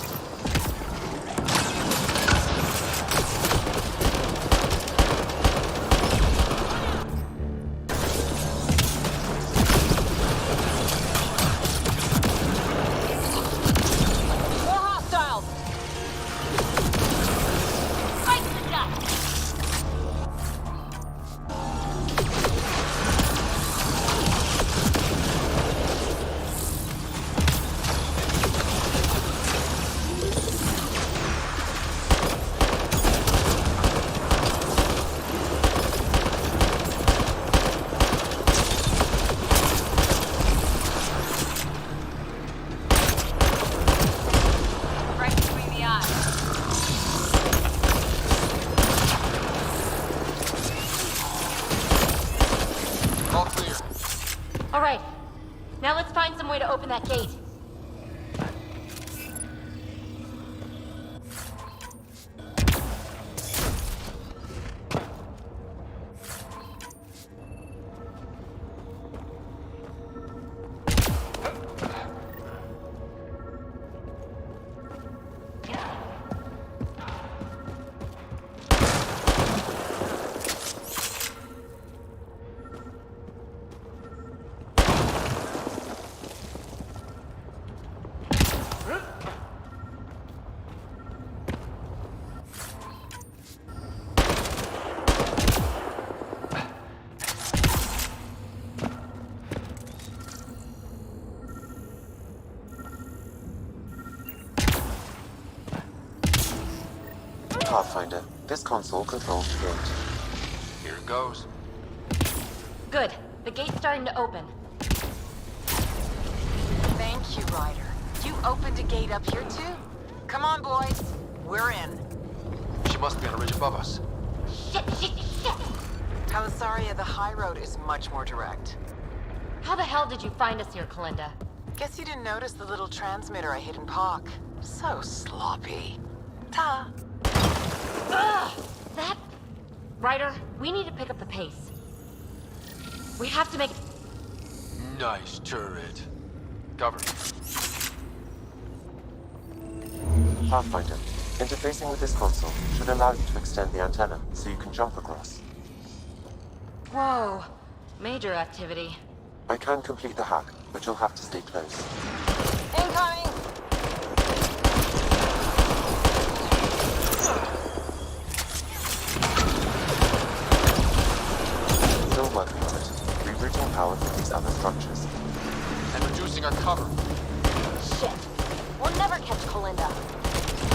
All right. Now let's find some way to open that gate. Pathfinder, this console controls the gate. Here it goes. Good. The gate's starting to open. Thank you, Ryder. You opened a gate up here too? Come on, boys. We're in. She must be on a ridge above us. Shit! Kalisaria, the high road is much more direct. How the hell did you find us here, Kalinda? Guess you didn't notice the little transmitter I hid in Park. So sloppy. Ta. Ugh! That... Ryder, we need to pick up the pace. We have to make... Nice turret. Cover. Pathfinder, interfacing with this console should allow you to extend the antenna so you can jump across. Whoa. Major activity. I can complete the hack, but you'll have to stay close. Incoming! Still working on it. Rerouting power from these other structures. And reducing our cover. Shit. We'll never catch Kalinda.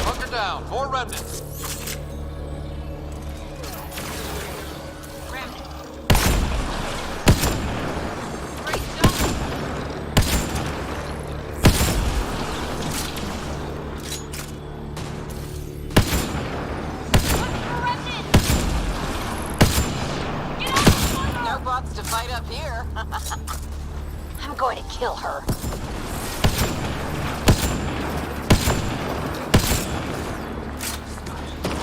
Hunker down. More remnants. No bots to fight up here. I'm going to kill her.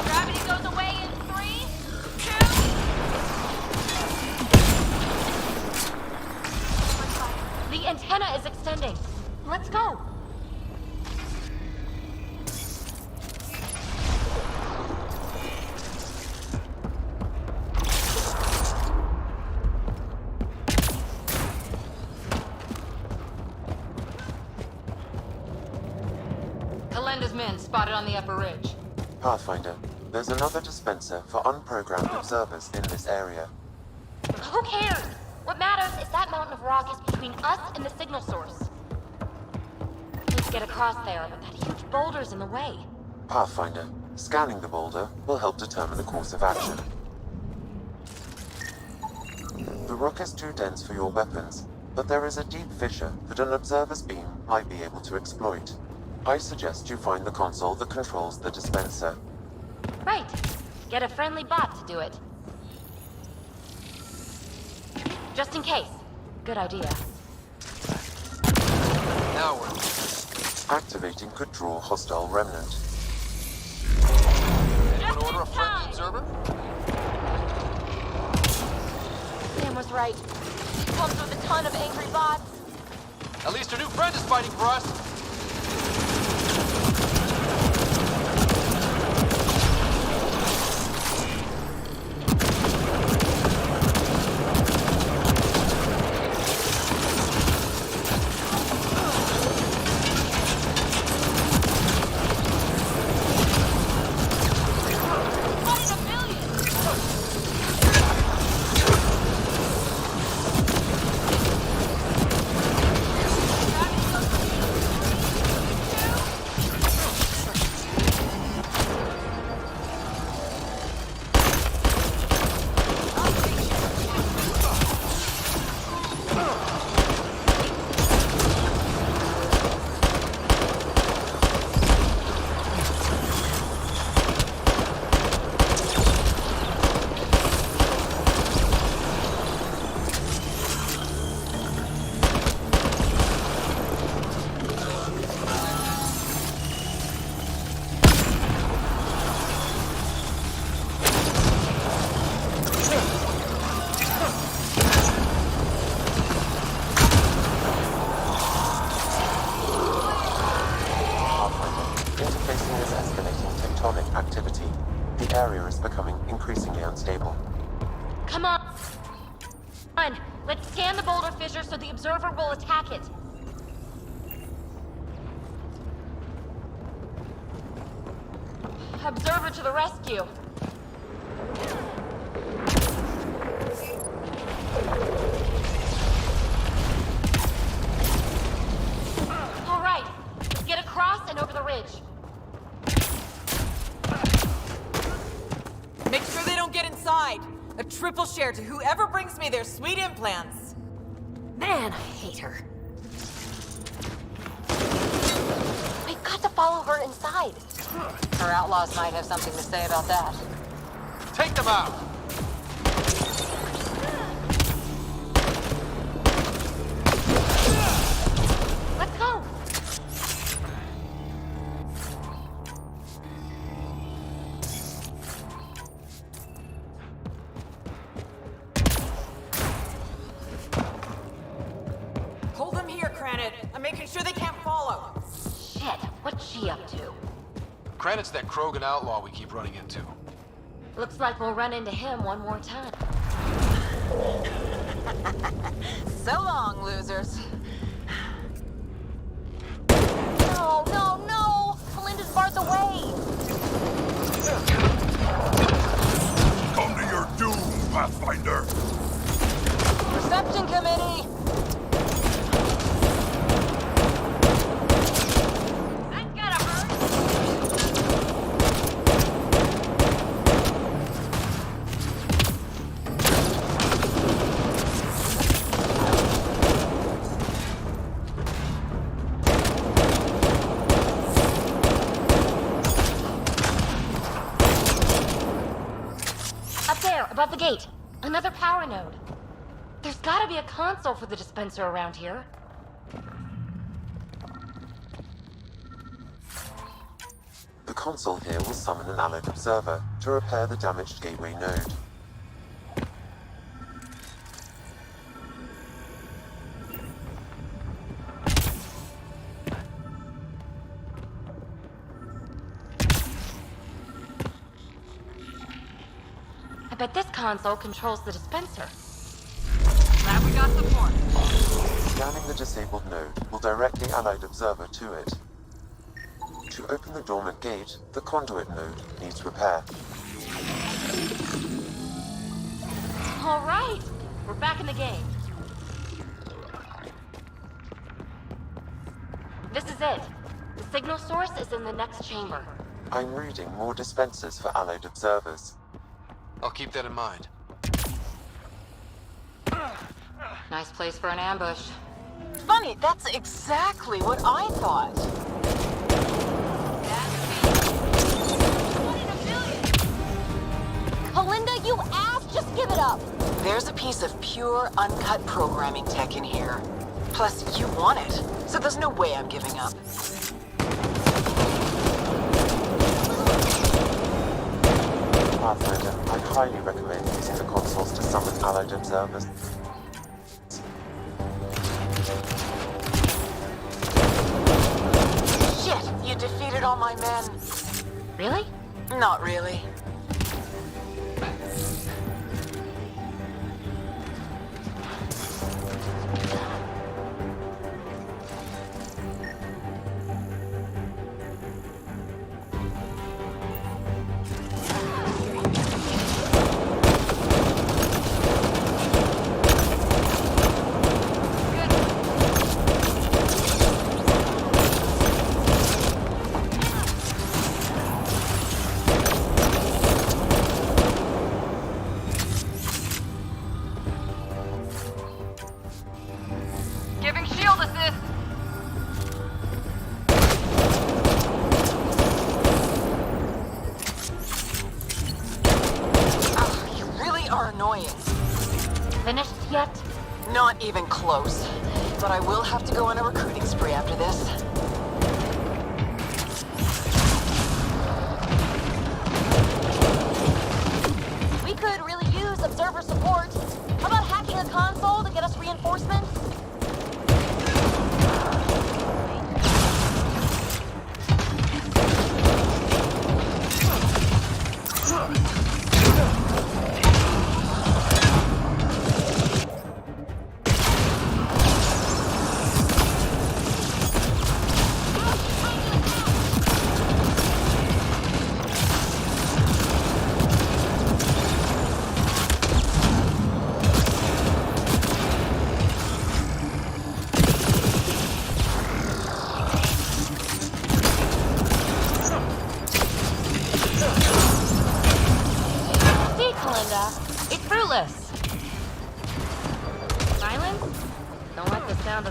Gravity goes away in 3, 2... The antenna is extending. Let's go. Kalenda's men spotted on the upper ridge. Pathfinder, there's another dispenser for unprogrammed observers in this area. Who cares? What matters is that mountain of rock is between us and the signal source. Need to get across there, but that huge boulder's in the way. Pathfinder, scanning the boulder will help determine the course of action. The rock is too dense for your weapons, but there is a deep fissure that an observer's beam might be able to exploit. I suggest you find the console that controls the dispenser. Right. Get a friendly bot to do it. Just in case. Good idea. Now we're... Activating could draw hostile remnant. Anyone order a friendly observer? Sam was right. Comes with a ton of angry bots. At least our new friend is fighting for us. Come on. Let's scan the boulder fissure so the observer will attack it. Observer to the rescue. All right, let's get across and over the ridge. triple share to whoever brings me their sweet implants. Man, I hate her. We've got to follow her inside. Her outlaws might have something to say about that. Take them out! Let's go! Hold them here, Cranit. I'm making sure they can't follow. Shit, what's she up to? Cranit's that Krogan outlaw we keep running into. Looks like we'll run into him one more time. So long, losers. No, no, no! Melinda's barred the way! Come to your doom, Pathfinder! Reception committee! That's gotta hurt! Up there, above the gate. Another power node. There's gotta be a console for the dispenser around here. The console here will summon an allied observer to repair the damaged gateway node. I bet this console controls the dispenser. Glad we got support. Scanning the disabled node will direct the allied observer to it. To open the dormant gate, the conduit node needs repair. All right, we're back in the game. This is it. The signal source is in the next chamber. I'm reading more dispensers for allied observers. I'll keep that in mind. Nice place for an ambush. Funny, that's exactly what I thought. Melinda, you ass! Just give it up! There's a piece of pure, uncut programming tech in here. Plus, you want it, so there's no way I'm giving up. Pathfinder, I highly recommend using the consoles to summon allied observers. Shit, you defeated all my men. Really? Not really. Giving shield assist. Oh, you really are annoying. Finished yet? Not even close. But I will have to go on a recruiting spree after this. We could really use observer support. How about hacking a console to get us reinforcements?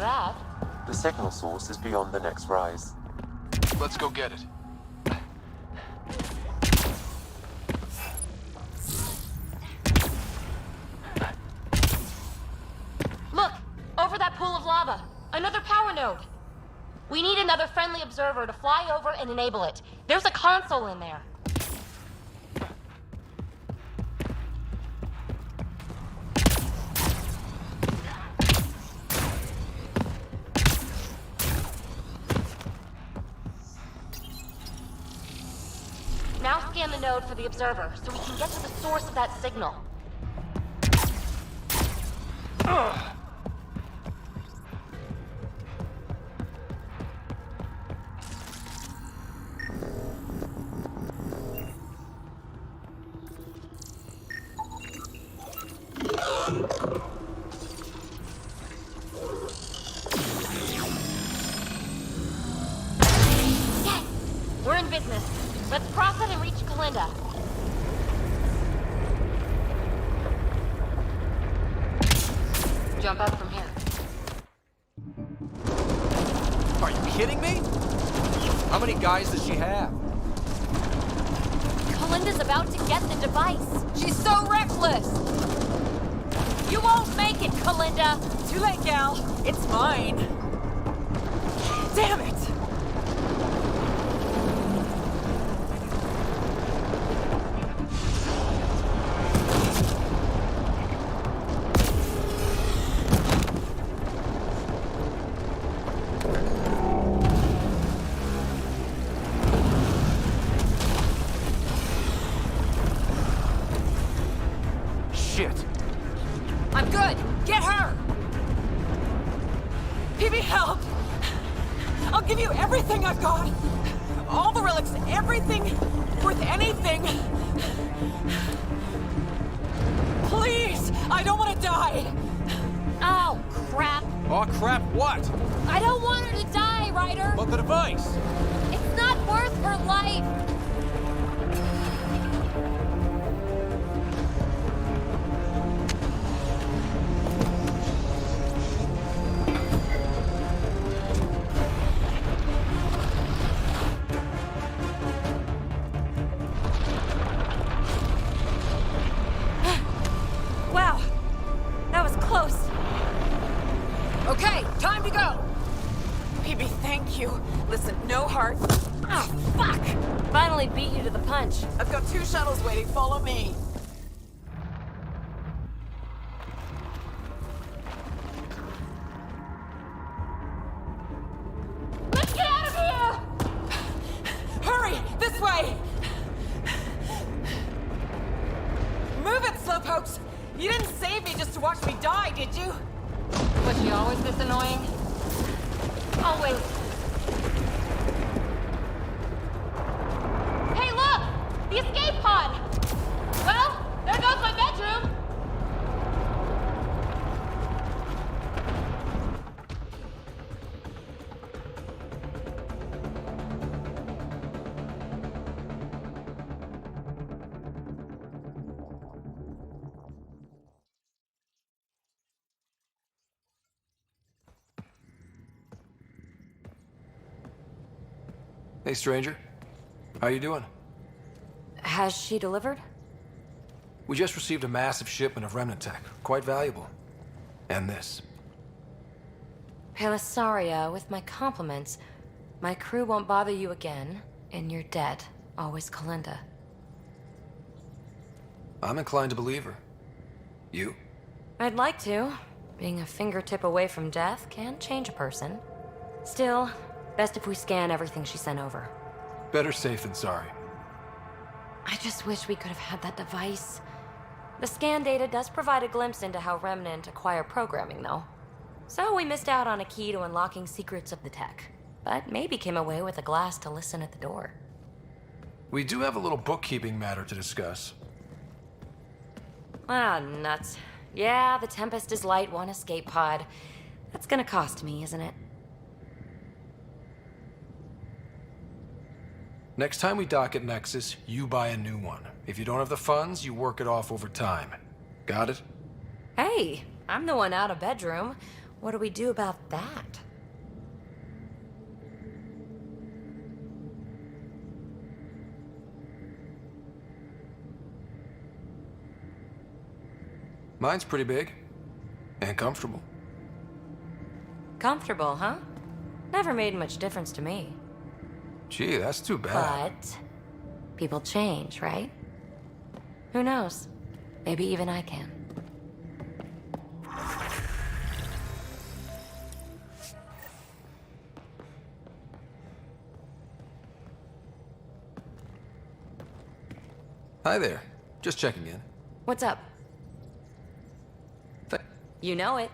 that. The signal source is beyond the next rise. Let's go get it. Look! Over that pool of lava. Another power node. We need another friendly observer to fly over and enable it. There's a console in there. Now scan the node for the observer, so we can get to the source of that signal. Yes! We're in business. Let's cross it and reach Kalinda. Jump up from here. Are you kidding me? How many guys does she have? Kalinda's about to get the device. She's so reckless. You won't make it, Kalinda. Too late, gal. It's mine. Damn it! Shit. I'm good. Get her. PB, help! I'll give you everything I've got. All the relics, everything worth anything. Please, I don't want to die. Oh, crap. Oh, crap, what? I don't want her to die, Ryder. But the device. It's not worth her life. Wow, that was close. Okay, time to go. PB, thank you. Listen, no heart. Oh, fuck. Finally beat you to the punch. I've got 2 shuttles waiting. Follow me. Let's get out of here. Hurry, this way. Move it, slowpokes. You didn't save me just to watch me die, did you? Was she always this annoying? Always. Hey, look! The escape pod! Well, there goes my bedroom! Hey, stranger. How you doing? Has she delivered? We just received a massive shipment of remnant tech. Quite valuable. And this. Pelisaria, with my compliments. My crew won't bother you again, and you're dead. Always Kalinda. I'm inclined to believe her. You? I'd like to. Being a fingertip away from death can change a person. Still, best if we scan everything she sent over. Better safe than sorry. I just wish we could have had that device. The scan data does provide a glimpse into how Remnant acquire programming, though. So we missed out on a key to unlocking secrets of the tech. But maybe came away with a glass to listen at the door. We do have a little bookkeeping matter to discuss. Ah, nuts. Yeah, the Tempest is light, 1 escape pod. That's gonna cost me, isn't it? Next time we dock at Nexus, you buy a new one. If you don't have the funds, you work it off over time. Got it? Hey, I'm the one out of bedroom. What do we do about that? Mine's pretty big. And comfortable. Comfortable, huh? Never made much difference to me. Gee, that's too bad. But people change, right? Who knows? Maybe even I can. Hi there. Just checking in. What's up? You know it.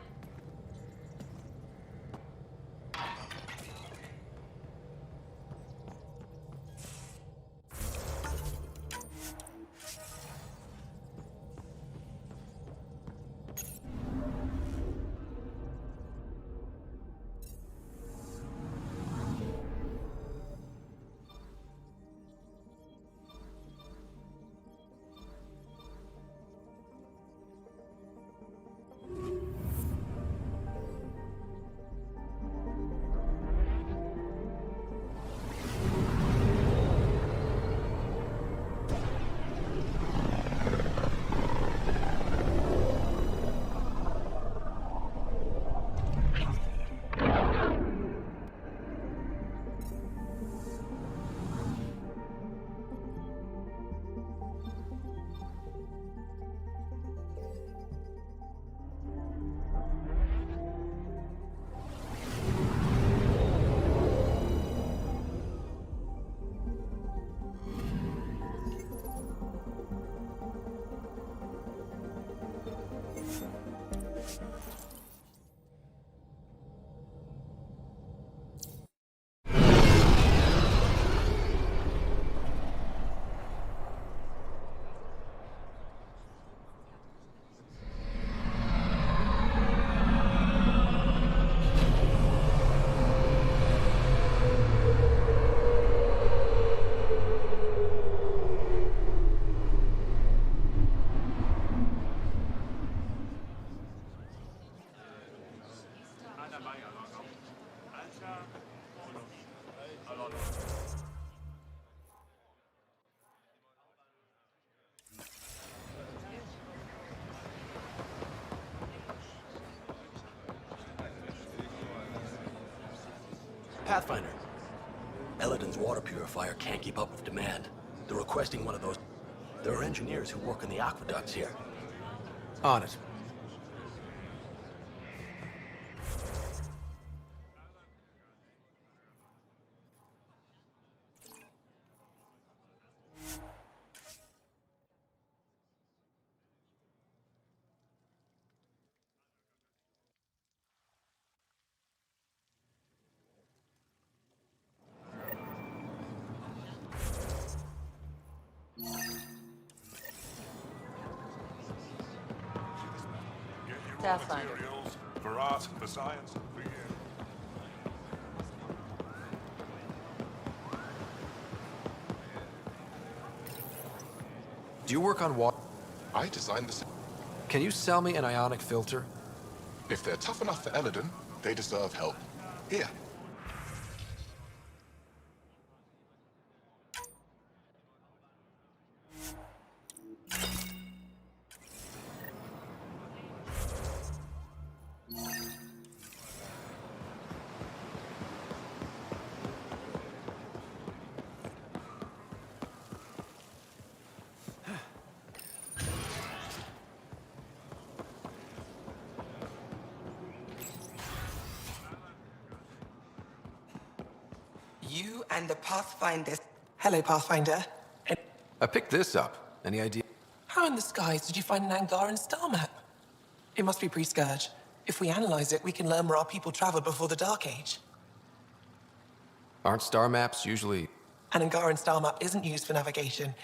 Pathfinder. Eladin's water purifier can't keep up with demand. They're requesting one of those. There are engineers who work in the aqueducts here. On it. Pathfinder. Materials for art, for science, for you. Do you work on water? I designed the... Can you sell me an ionic filter? If they're tough enough for Eladin, they deserve help. Here. You and the Pathfinder. Hello, Pathfinder. I picked this up. Any idea? How in the skies did you find an Angaran star map? It must be pre-Scourge. If we analyze it, we can learn where our people traveled before the Dark Age. Aren't star maps usually... An Angaran star map isn't used for navigation.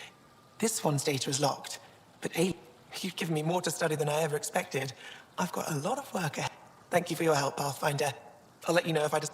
This one's data is locked. But hey, you've given me more to study than I ever expected. I've got a lot of work ahead. Thank you for your help, Pathfinder. I'll let you know if I just...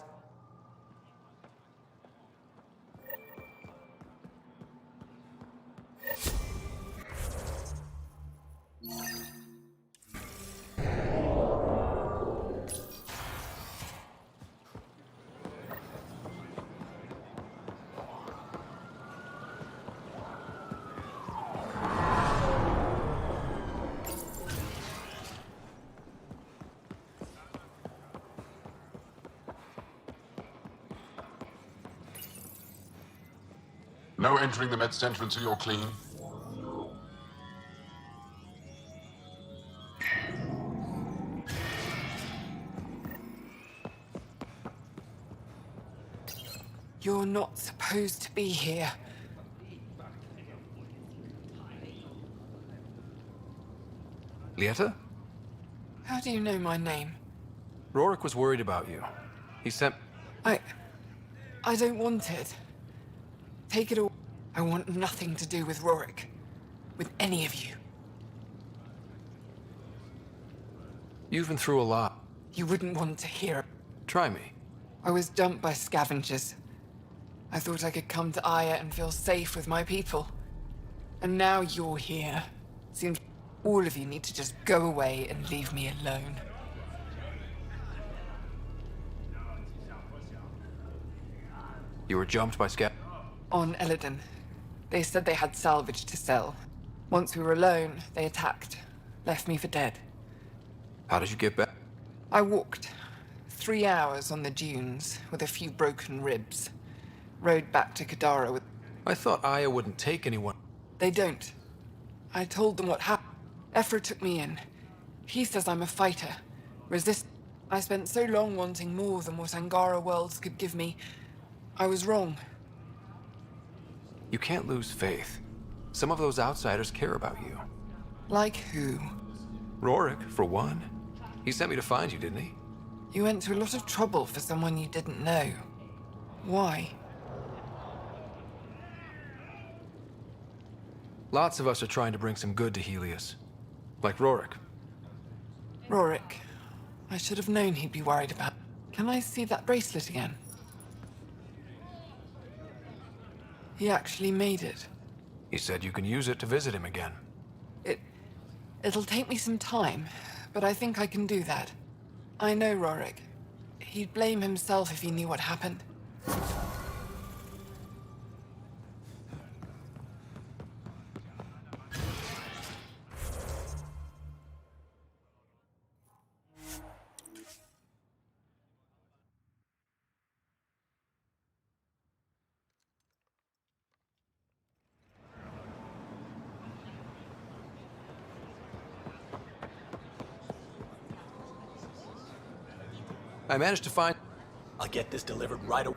No entering the med center until you're clean. You're not supposed to be here. Lieta? How do you know my name? Rorik was worried about you. He sent... I don't want it. Take it away. I want nothing to do with Rorik. With any of you. You've been through a lot. You wouldn't want to hear it. Try me. I was dumped by scavengers. I thought I could come to Aya and feel safe with my people. And now you're here. Seems all of you need to just go away and leave me alone. You were jumped by On Eladon. They said they had salvage to sell. Once we were alone, they attacked. Left me for dead. How did you get back? I walked. 3 hours on the dunes, with a few broken ribs. Rode back to Kadara with... I thought Aya wouldn't take anyone. They don't. I told them what happened. Ephra took me in. He says I'm a fighter. I spent so long wanting more than what Angara worlds could give me. I was wrong. You can't lose faith. Some of those outsiders care about you. Like who? Rorik, for one. He sent me to find you, didn't he? You went to a lot of trouble for someone you didn't know. Why? Lots of us are trying to bring some good to Helios. Like Rorik. Rorik. I should have known he'd be worried about... Can I see that bracelet again? He actually made it. He said you can use it to visit him again. It'll take me some time, but I think I can do that. I know Rorik. He'd blame himself if he knew what happened. I managed to find... I'll get this delivered right away.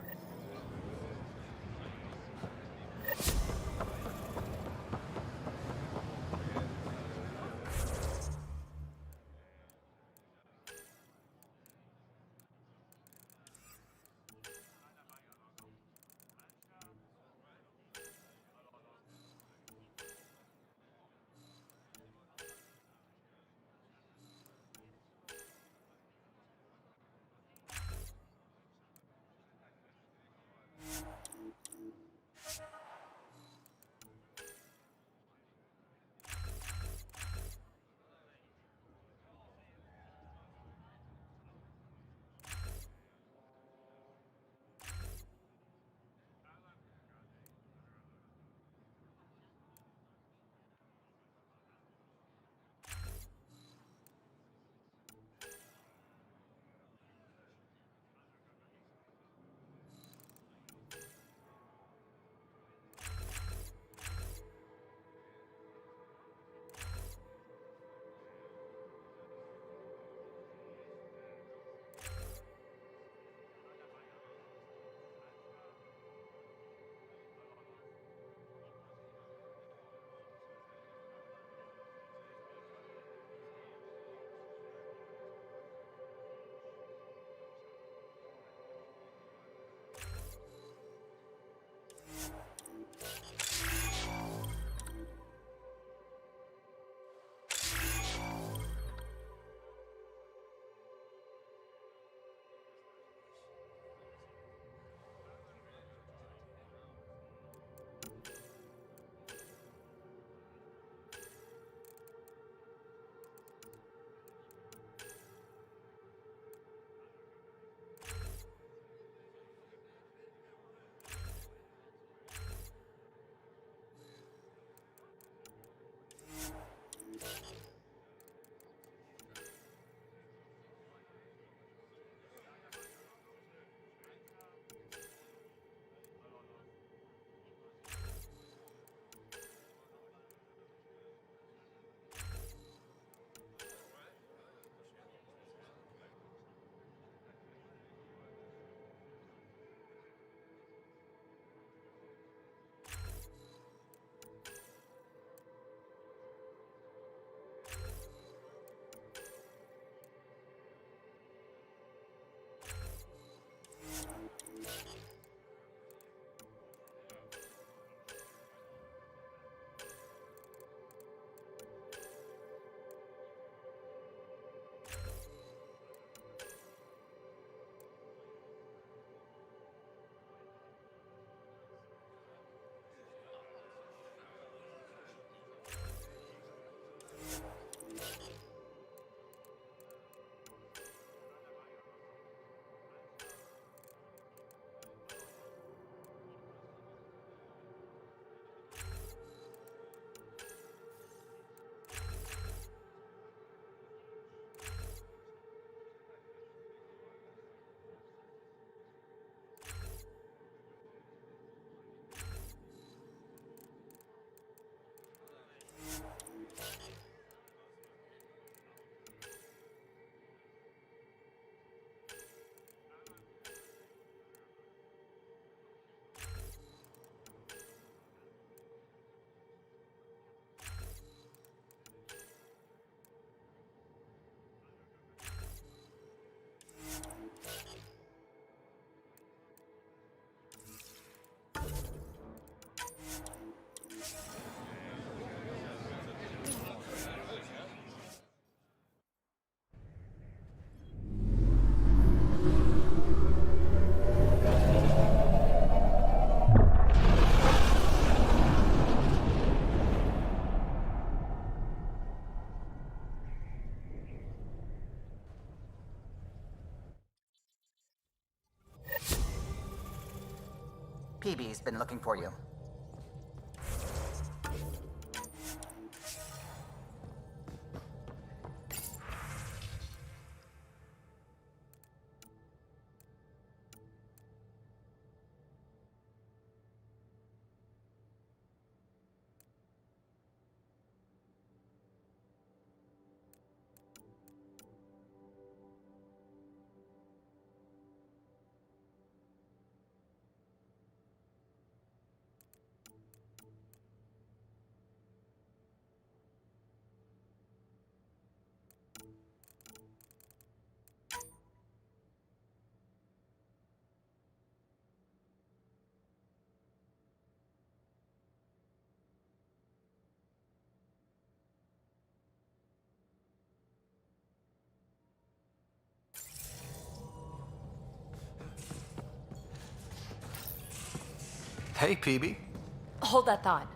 PB's been looking for you. Hey, PB. Hold that thought.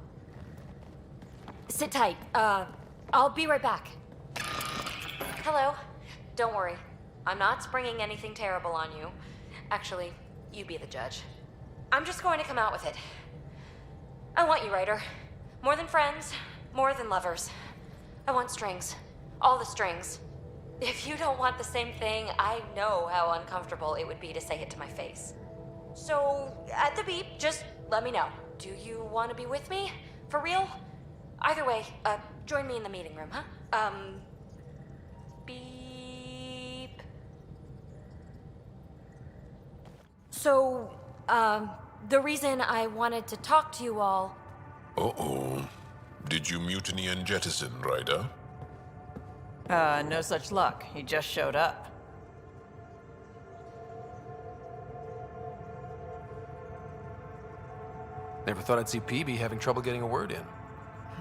Sit tight. I'll be right back. Hello. Don't worry. I'm not springing anything terrible on you. Actually, you be the judge. I'm just going to come out with it. I want you, Ryder. More than friends, more than lovers. I want strings. All the strings. If you don't want the same thing, I know how uncomfortable it would be to say it to my face. So, at the beep, just let me know. Do you want to be with me? For real? Either way, join me in the meeting room, huh? Beep. So, the reason I wanted to talk to you all... Uh-oh. Did you mutiny and jettison, Ryder? No such luck. He just showed up. Never thought I'd see PB having trouble getting a word in.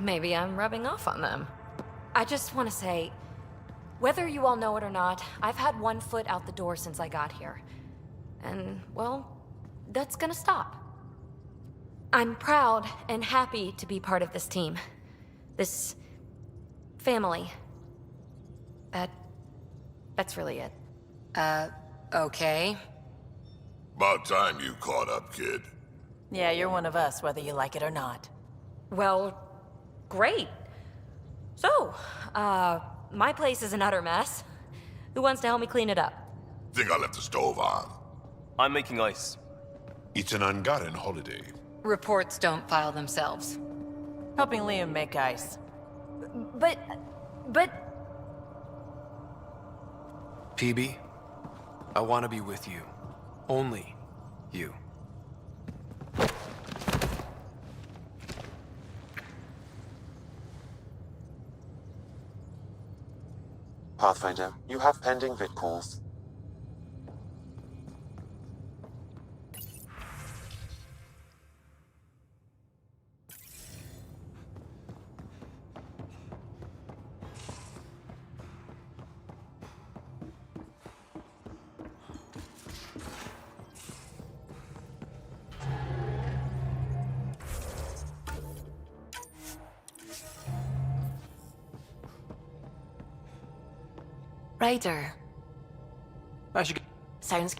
Maybe I'm rubbing off on them. I just want to say, whether you all know it or not, I've had one foot out the door since I got here. And, well, that's gonna stop. I'm proud and happy to be part of this team. This family. That's really it. Okay. About time you caught up, kid. Yeah, you're one of us, whether you like it or not. Well, great. So, my place is an utter mess. Who wants to help me clean it up? Think I left the stove on. I'm making ice. It's an ungotten holiday. Reports don't file themselves. Helping Liam make ice. But... PB, I want to be with you. Only you. Pathfinder, you have pending vid calls. Ryder. I should... Sounds...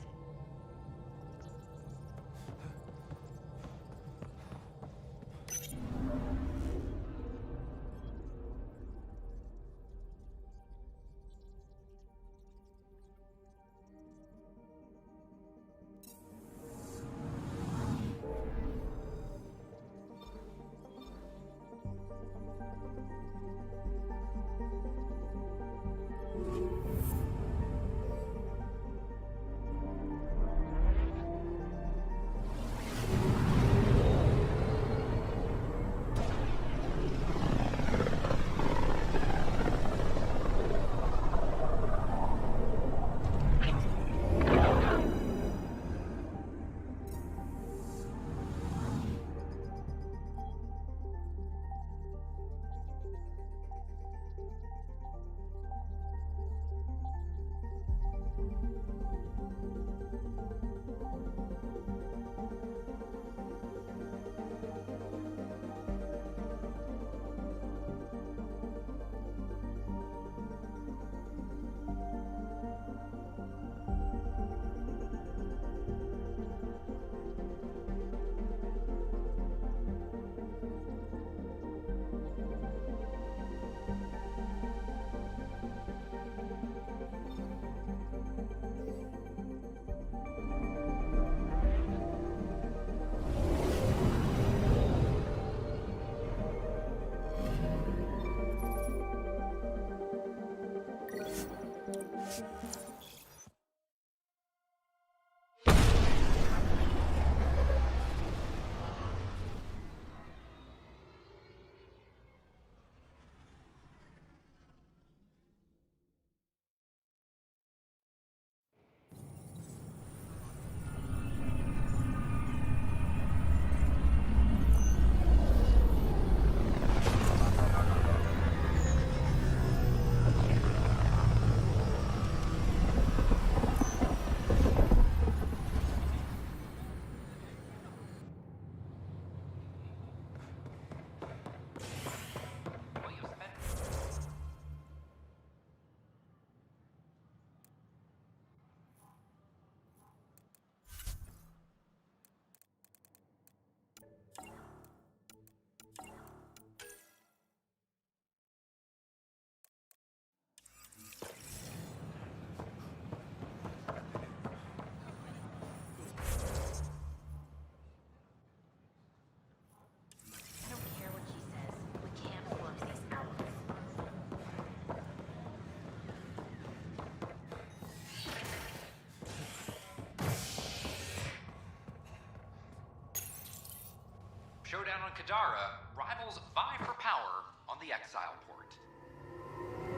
Kadara, rivals vie for power on the Exile port.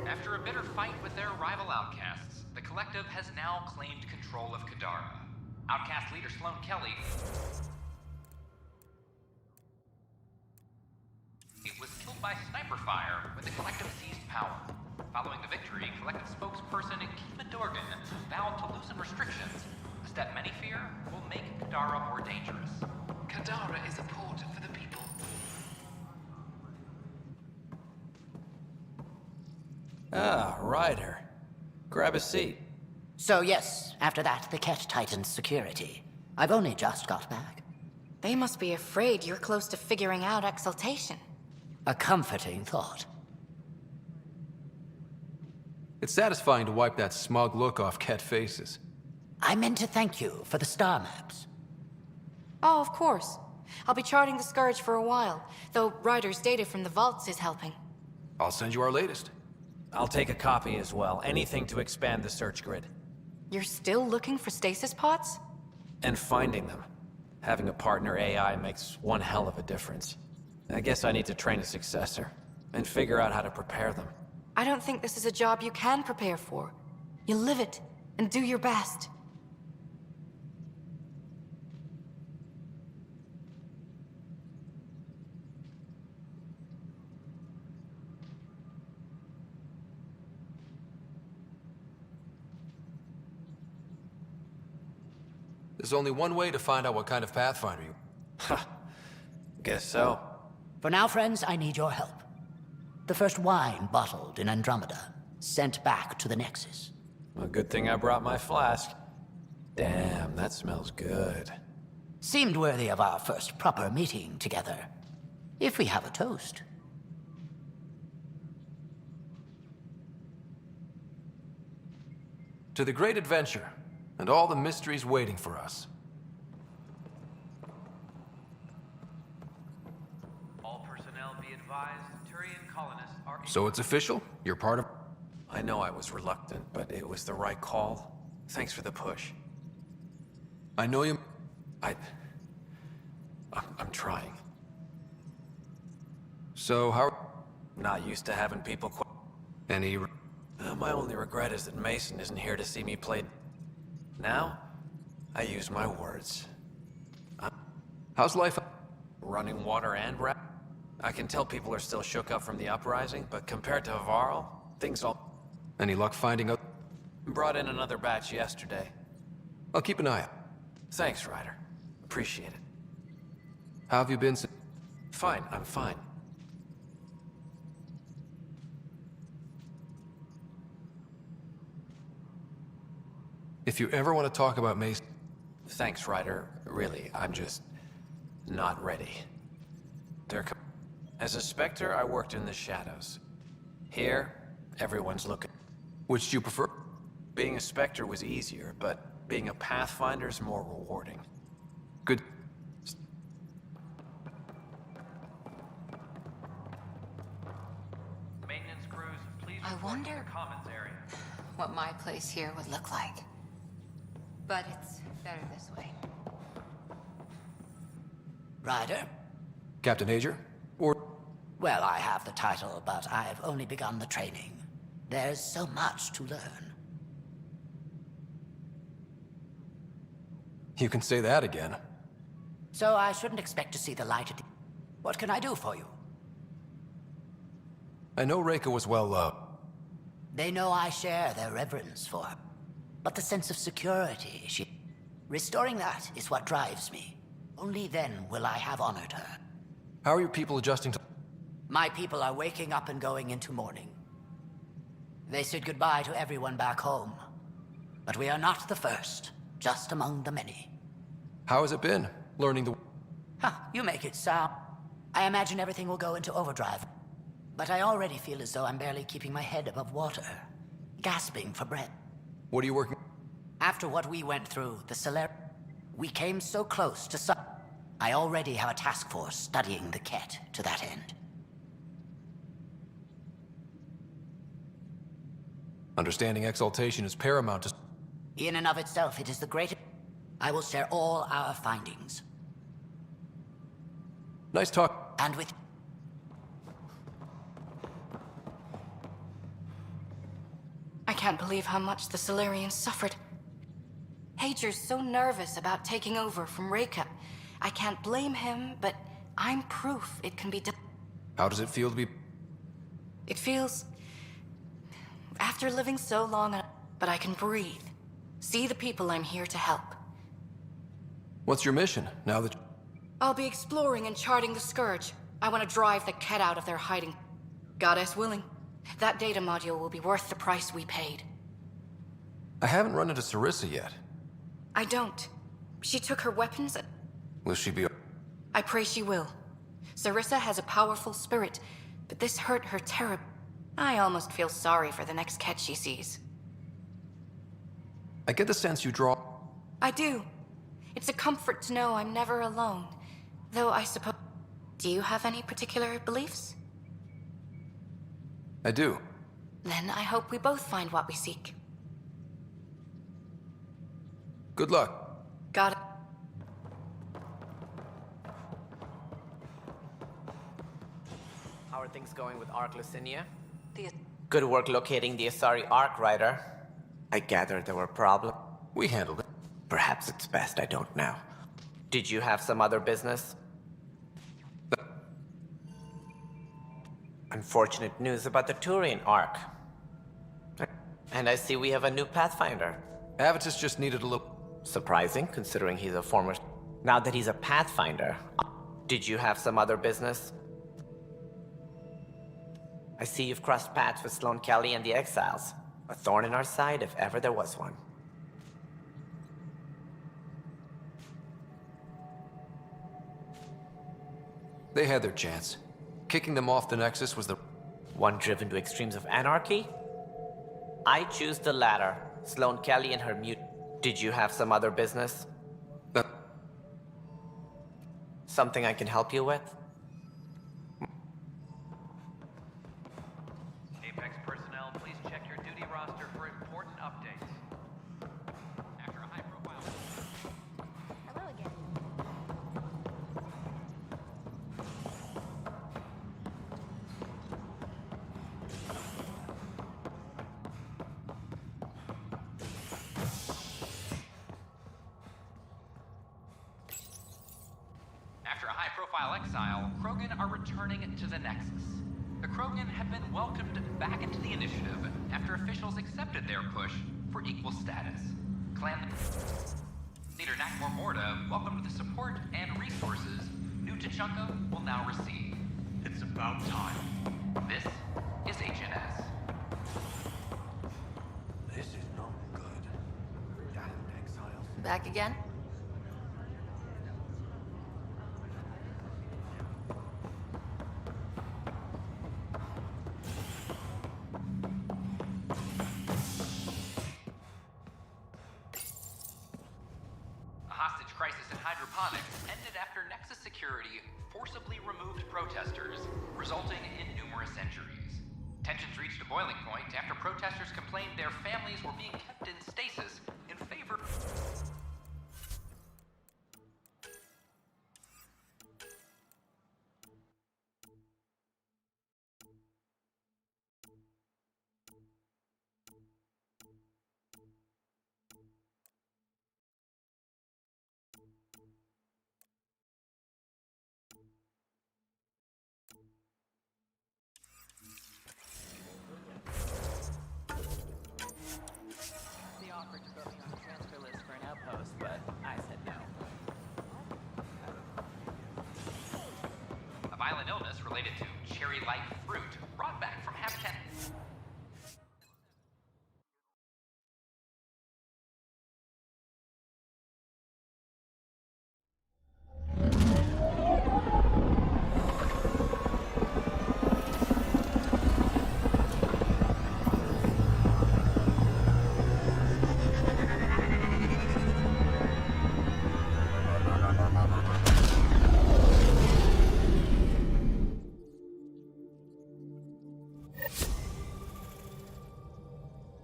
After a bitter fight with their rival outcasts, the Collective has now claimed control of Kadara. Outcast leader Sloane Kelly was killed by sniper fire when the Collective seized power. Following the victory, Collective spokesperson Kima Dorgan vowed to loosen restrictions, a step many fear will make Kadara more dangerous. Kadara is a port for the people. Ah, Ryder. Grab a seat. So yes, after that, the Ket tightened security. I've only just got back. They must be afraid you're close to figuring out exaltation. A comforting thought. It's satisfying to wipe that smug look off Ket faces. I meant to thank you for the star maps. Oh, of course. I'll be charting the Scourge for a while, though Ryder's data from the vaults is helping. I'll send you our latest. I'll take a copy as well. Anything to expand the search grid. You're still looking for stasis pods? And finding them. Having a partner AI makes one hell of a difference. I guess I need to train a successor, and figure out how to prepare them. I don't think this is a job you can prepare for. You live it, and do your best. There's only one way to find out what kind of Pathfinder you... Ha! Guess so. For now, friends, I need your help. The first wine bottled in Andromeda, sent back to the Nexus. A good thing I brought my flask. Damn, that smells good. Seemed worthy of our first proper meeting together. If we have a toast. To the great adventure, and all the mysteries waiting for us. All personnel be advised, Turian colonists are... So it's official? You're part of... I know I was reluctant, but it was the right call. Thanks for the push. I know you... I'm trying. So how... Not used to having people Any... my only regret is that Mason isn't here to see me play... Now, I use my words. How's life? Running water and I can tell people are still shook up from the uprising, but compared to Varl, things all... Any luck finding out? Brought in another batch yesterday. I'll keep an eye out. Thanks, Ryder. Appreciate it. How have you been Fine, I'm fine. If you ever want to talk about Mason... Thanks, Ryder. Really, I'm just... not ready. As a Spectre, I worked in the shadows. Here, everyone's looking. Which do you prefer? Being a Spectre was easier, but being a Pathfinder's more rewarding. Good. Maintenance crews, please I report to wonder the commons area. what my place here would look like. But it's better this way. Ryder? Captain Ager? Or... Well, I have the title, but I've only begun the training. There's so much to learn. You can say that again. So I shouldn't expect to see the light at the... What can I do for you? I know Reika was well loved. They know I share their reverence for her. But the sense of security she... Restoring that is what drives me. Only then will I have honored her. How are your people adjusting to... My people are waking up and going into mourning. They said goodbye to everyone back home. But we are not the first, just among the many. How has it been, learning the... You make it sound... I imagine everything will go into overdrive. But I already feel as though I'm barely keeping my head above water. Gasping for breath. What are you working... After what we went through, the Solar... We came so close to some... I already have a task force studying the Ket to that end. Understanding exaltation is paramount to... In and of itself, it is the greatest... I will share all our findings. Nice talk. And with... I can't believe how much the Solarians suffered. Hager's so nervous about taking over from Reka. I can't blame him, but I'm proof it can be done. How does it feel to be... It feels... After living so long, but I can breathe. See the people I'm here to help. What's your mission, now that... I'll be exploring and charting the Scourge. I want to drive the Ket out of their hiding. Goddess willing. That data module will be worth the price we paid. I haven't run into Sarissa yet. I don't. She took her weapons and... Will she be... I pray she will. Sarissa has a powerful spirit, but this hurt her terribly. I almost feel sorry for the next Ket she sees. I get the sense you draw... I do. It's a comfort to know I'm never alone. Though I suppose... Do you have any particular beliefs? I do. Then I hope we both find what we seek. Good luck. Got it. How are things going with Ark Lucinia? Good work locating the Asari Ark Rider. I gather there were problems. We handled it. Perhaps it's best I don't know. Did you have some other business? Unfortunate news about the Turian Ark. And I see we have a new Pathfinder. Avitus just needed a little... Surprising, considering he's a former... Now that he's a Pathfinder, did you have some other business? I see you've crossed paths with Sloane Kelly and the Exiles. A thorn in our side if ever there was one. They had their chance. Kicking them off the Nexus was the... One driven to extremes of anarchy? I choose the latter. Sloane Kelly and her mute... Did you have some other business? Something I can help you with? Apex personnel, please check your duty roster for important updates. After a high-profile... Hello again. After a high-profile exile, Krogan are returning to the Nexus. The Krogan have been welcomed back into the initiative after officials accepted their push for equal status. Clan leader Nakmor Morda welcomed the support and resources New Tachanka will now receive. It's about time. This is HNS. This is not good. Damn exiles. Back again? Ended after Nexus security forcibly removed protesters, resulting in numerous injuries. Tensions reached a boiling point after protesters complained their families were being kept in stasis in favor... But I said no. A violent illness related to cherry-like fruit brought back from Habitat...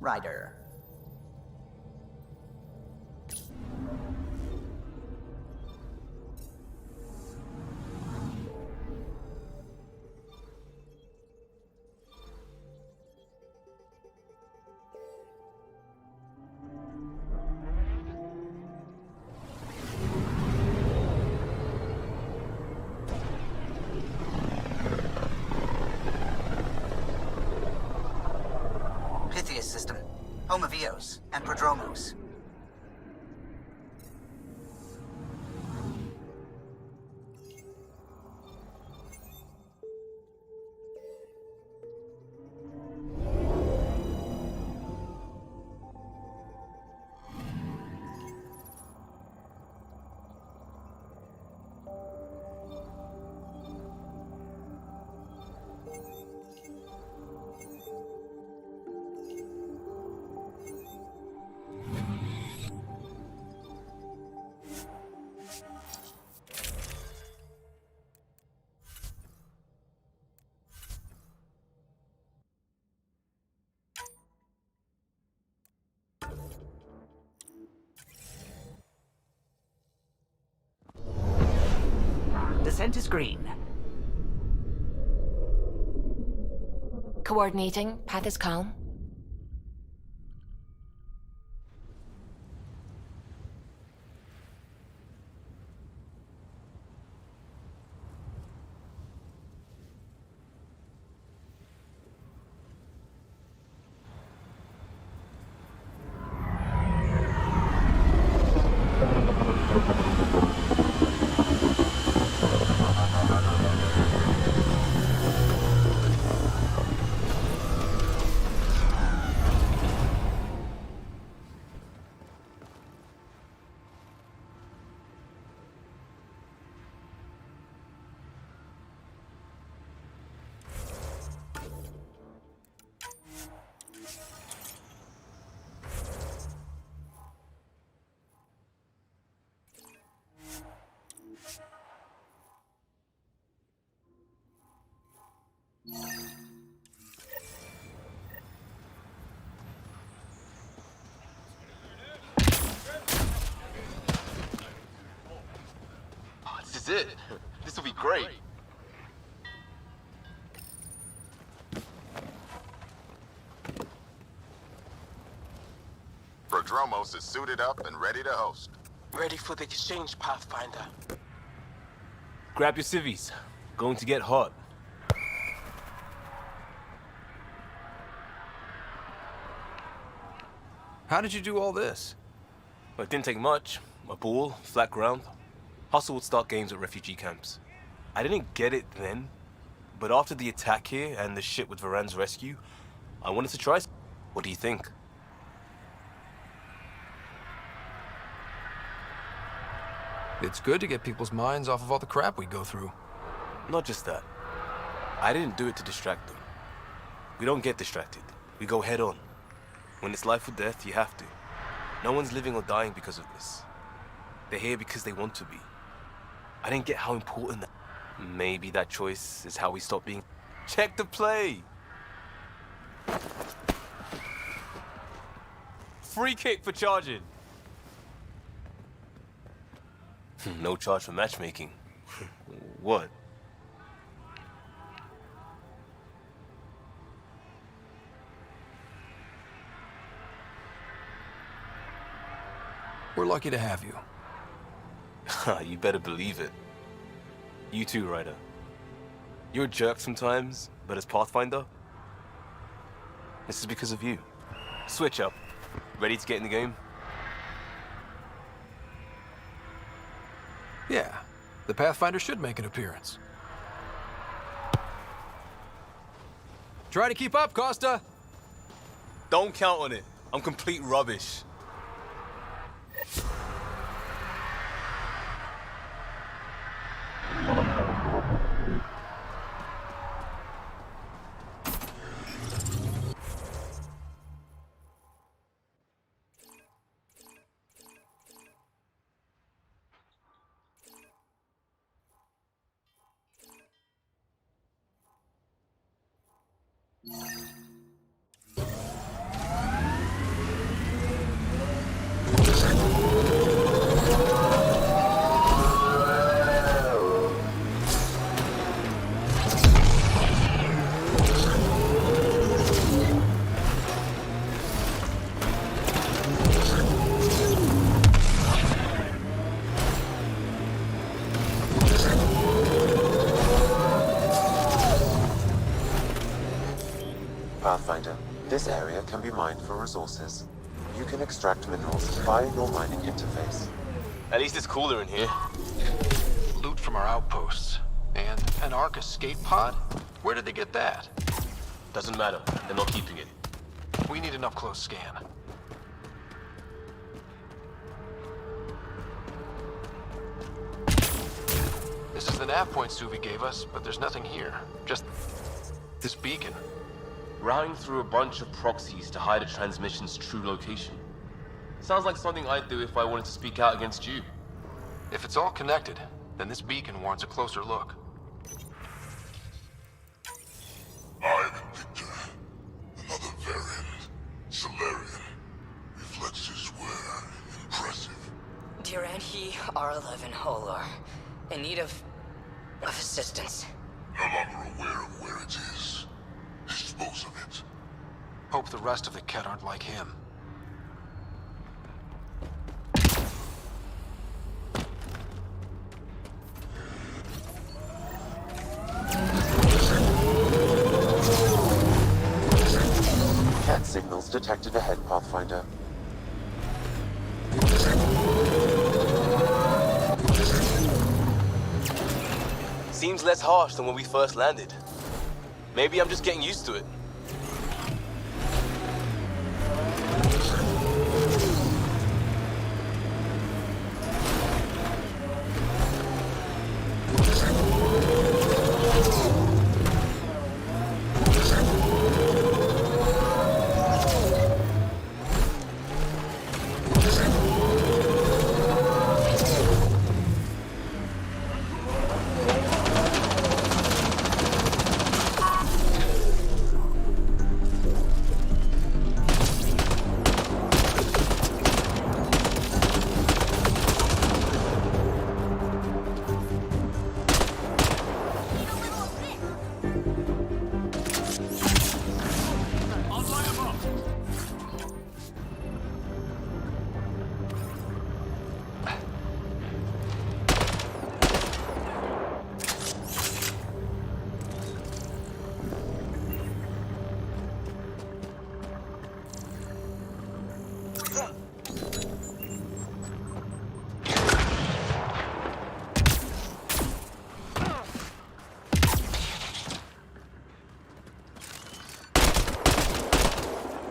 Rider. home of Eos and Prodromos. Descent is green. Coordinating. Path is calm. This is it. This will be great. Prodromos is suited up and ready to host. Ready for the exchange, Pathfinder. Grab your civvies. Going to get hot. How did you do all this? Well, it didn't take much. A ball, flat ground. Hustle would start games at refugee camps. I didn't get it then, but after the attack here and the shit with Varan's rescue, I wanted to try. What do you think? It's good to get people's minds off of all the crap we go through. Not just that. I didn't do it to distract them. We don't get distracted. We go head on. When it's life or death, you have to. No one's living or dying because of this. They're here because they want to be. I didn't get how important that... Maybe that choice is how we stop being... Check the play! Free kick for charging. No charge for matchmaking. What? We're lucky to have you. You better believe it. You too, Ryder. You're a jerk sometimes, but as Pathfinder, this is because of you. Switch up. Ready to get in the game? Yeah, the Pathfinder should make an appearance. Try to keep up, Costa! Don't count on it. I'm complete rubbish. Pathfinder, This area can be mined for resources. You can extract minerals via your mining interface. At least it's cooler in here. Loot from our outposts. And an Ark escape pod? Where did they get that? Doesn't matter. They're not keeping it. We need an up-close scan. This is the nav point Suvi gave us, but there's nothing here. Just this beacon. Routing through a bunch of proxies to hide a transmission's true location. Sounds like something I'd do if I wanted to speak out against you. If it's all connected, then this beacon warrants a closer look. I'm Victor. Another variant. Solarian. Reflexes were impressive. Dear and he R11 Holar. In need of assistance. No longer aware of where it is. Dispose of it. Hope the rest of the Ket aren't like him. Cat signals detected ahead, Pathfinder. Seems less harsh than when we first landed. Maybe I'm just getting used to it.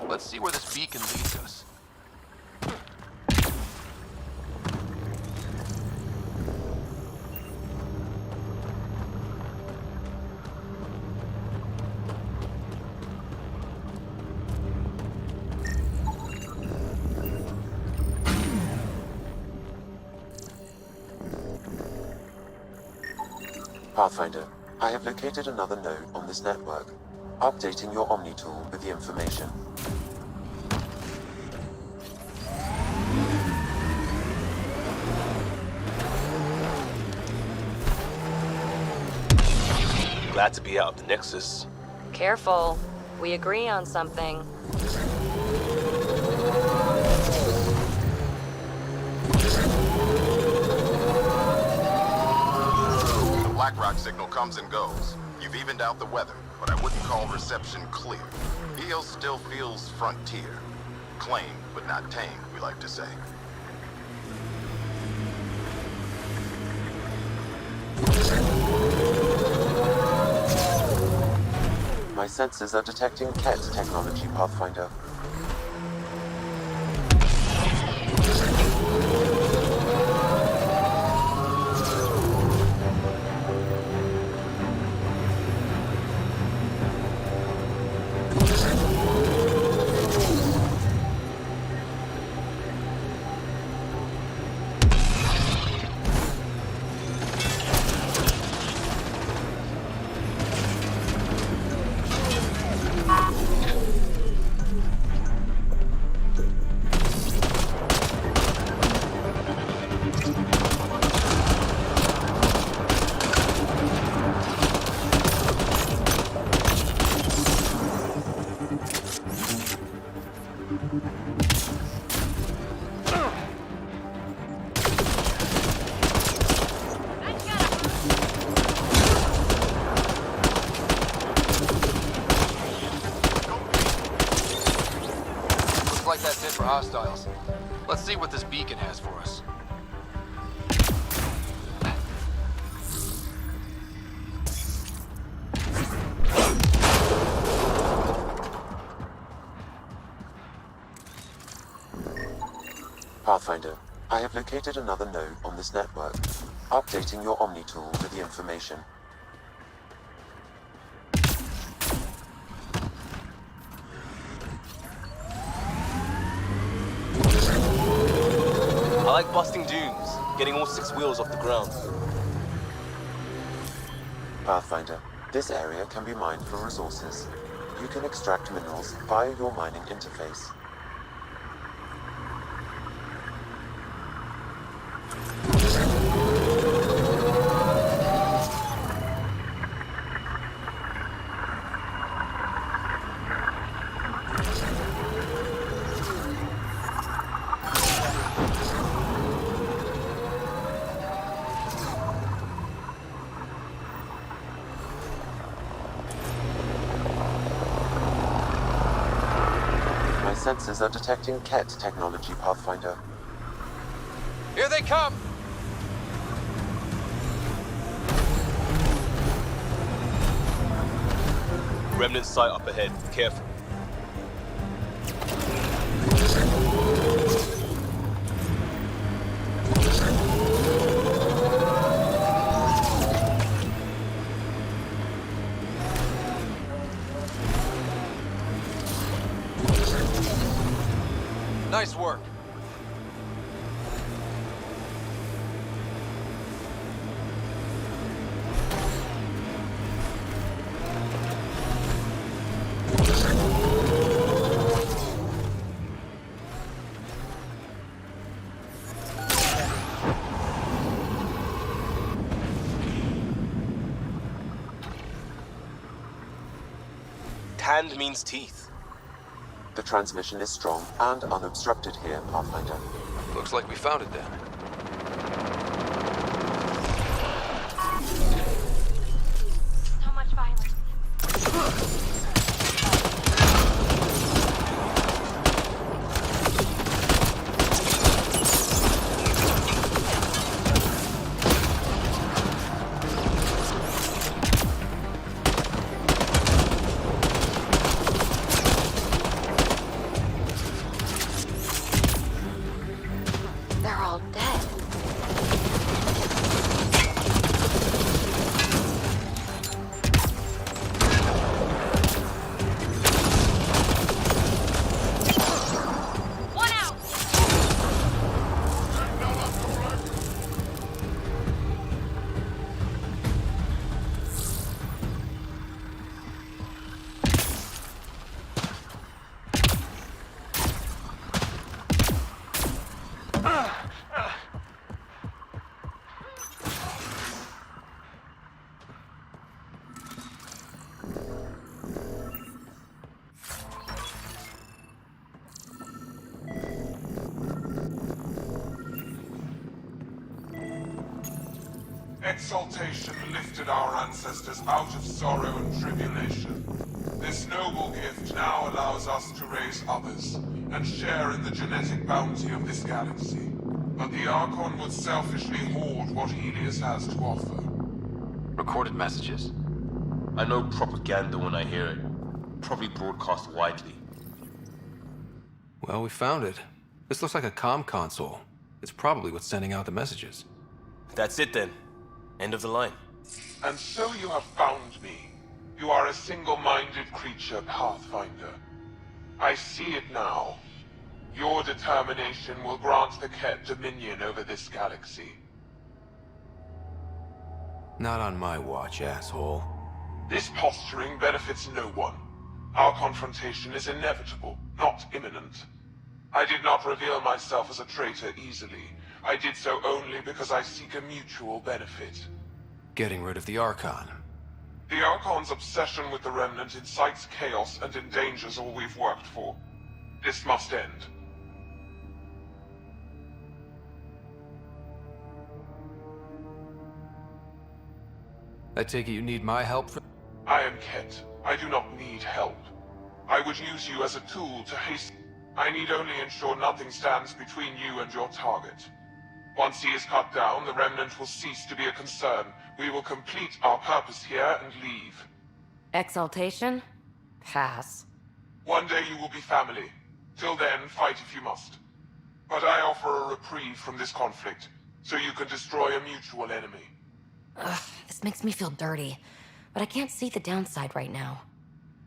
Let's see where this beacon leads us. Pathfinder, I have located another node on this network. Updating your Omni tool with the information. Glad to be out of the Nexus. Careful. We agree on something. The BlackRock signal comes and goes. You've evened out the weather, but I wouldn't call reception clear. EO still feels frontier. Claimed, but not tamed, we like to say. My sensors are detecting Ket technology, Pathfinder. hostiles. Let's see what this beacon has for us. Pathfinder, I have located another node on this network. Updating your Omni tool with the information. I like busting dunes, getting all 6 wheels off the ground. Pathfinder, this area can be mined for resources. You can extract minerals via your mining interface. Sensors are detecting Ket technology, Pathfinder. Here they come! Remnant sight up ahead. Careful. Nice work. Tanned means teeth. The transmission is strong and unobstructed here, Pathfinder. Looks like we found it then. So much violence. Exaltation lifted our ancestors out of sorrow and tribulation. This noble gift now allows us to raise others and share in the genetic bounty of this galaxy. But the Archon would selfishly hoard what Helios has to offer. Recorded messages. I know propaganda when I hear it. Probably broadcast widely. Well, we found it. This looks like a comm console. It's probably what's sending out the messages. That's it then. End of the line. And so you have found me. You are a single-minded creature, Pathfinder. I see it now. Your determination will grant the Ket dominion over this galaxy. Not on my watch, asshole. This posturing benefits no one. Our confrontation is inevitable, not imminent. I did not reveal myself as a traitor easily. I did so only because I seek a mutual benefit. Getting rid of the Archon. The Archon's obsession with the Remnant incites chaos and endangers all we've worked for. This must end. I take it you need my help for... I am Ket. I do not need help. I would use you as a tool to hasten... I need only ensure nothing stands between you and your target. Once he is cut down, the Remnant will cease to be a concern. We will complete our purpose here and leave. Exaltation? Pass. One day you will be family. Till then, fight if you must. But I offer a reprieve from this conflict, so you can destroy a mutual enemy. Ugh, this makes me feel dirty, but I can't see the downside right now.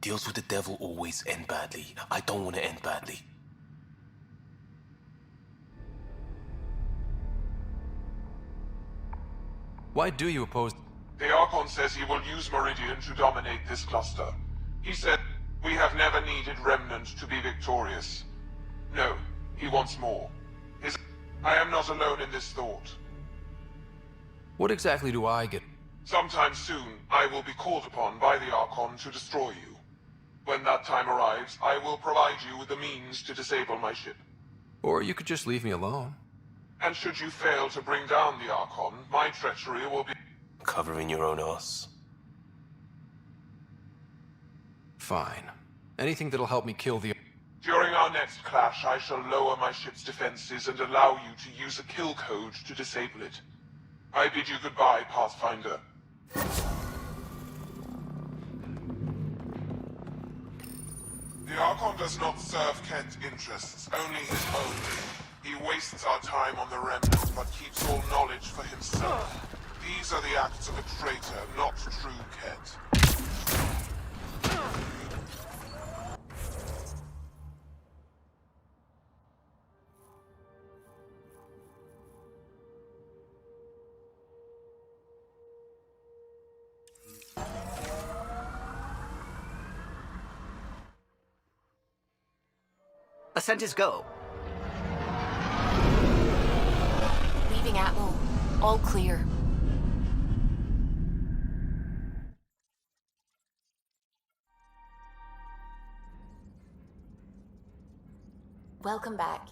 Deals with the devil always end badly. I don't want to end badly. Why do you oppose... The Archon says he will use Meridian to dominate this cluster. He said, we have never needed Remnant to be victorious. No, he wants more. I am not alone in this thought. What exactly do I get? Sometime soon, I will be called upon by the Archon to destroy you. When that time arrives, I will provide you with the means to disable my ship. Or you could just leave me alone. And should you fail to bring down the Archon, my treachery will be... Covering your own ass. Fine. Anything that'll help me kill the... During our next clash, I shall lower my ship's defenses and allow you to use a kill code to disable it. I bid you goodbye, Pathfinder. The Archon does not serve Kent's interests, only his own. He wastes our time on the Remnant, but keeps all knowledge for himself. These are the acts of a traitor, not true Kent. Ascent is go. Leaving Atwell. All clear. Welcome back.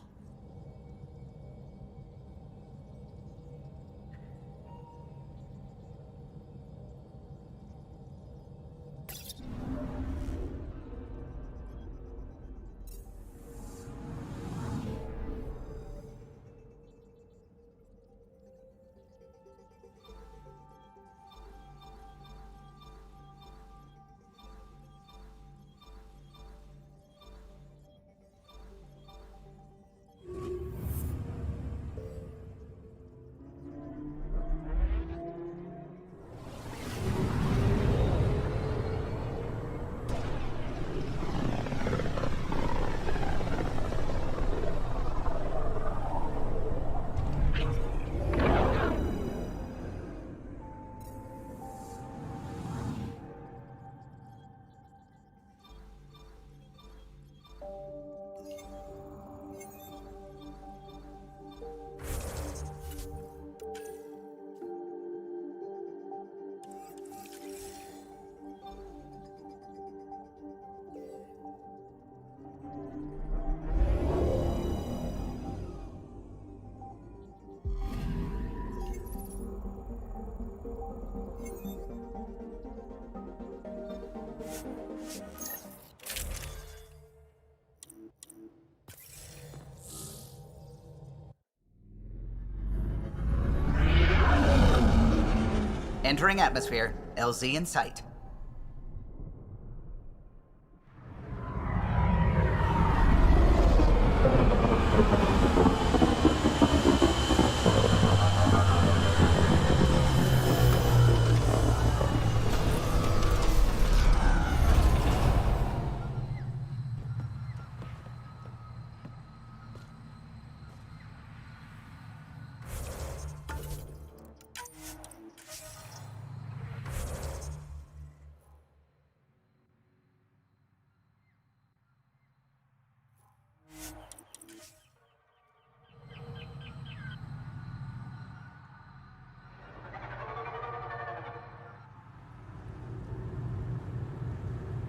Entering atmosphere, LZ in sight.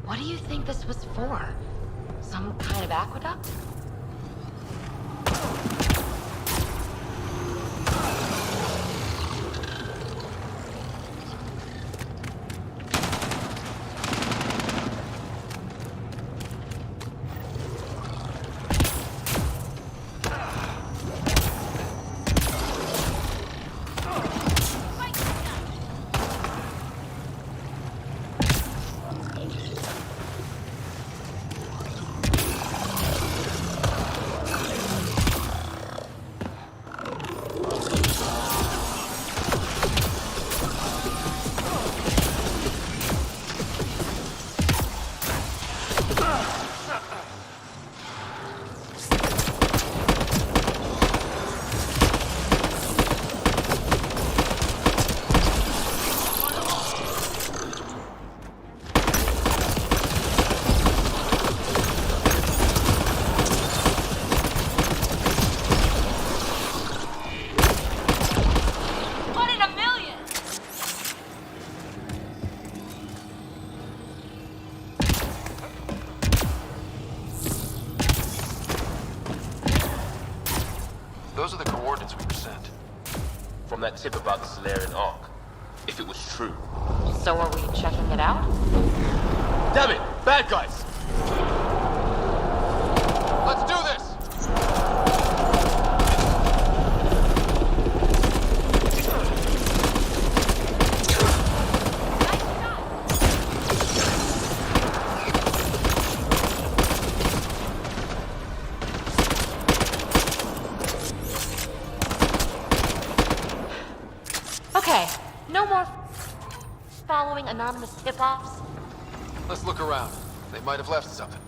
What do you think this was for? Some kind of aqueduct? Solarian Ark. If it was true. So are we checking it out? Damn it! Bad guys! Let's do this! Okay, no more following anonymous tip-offs. Let's look around. They might have left something.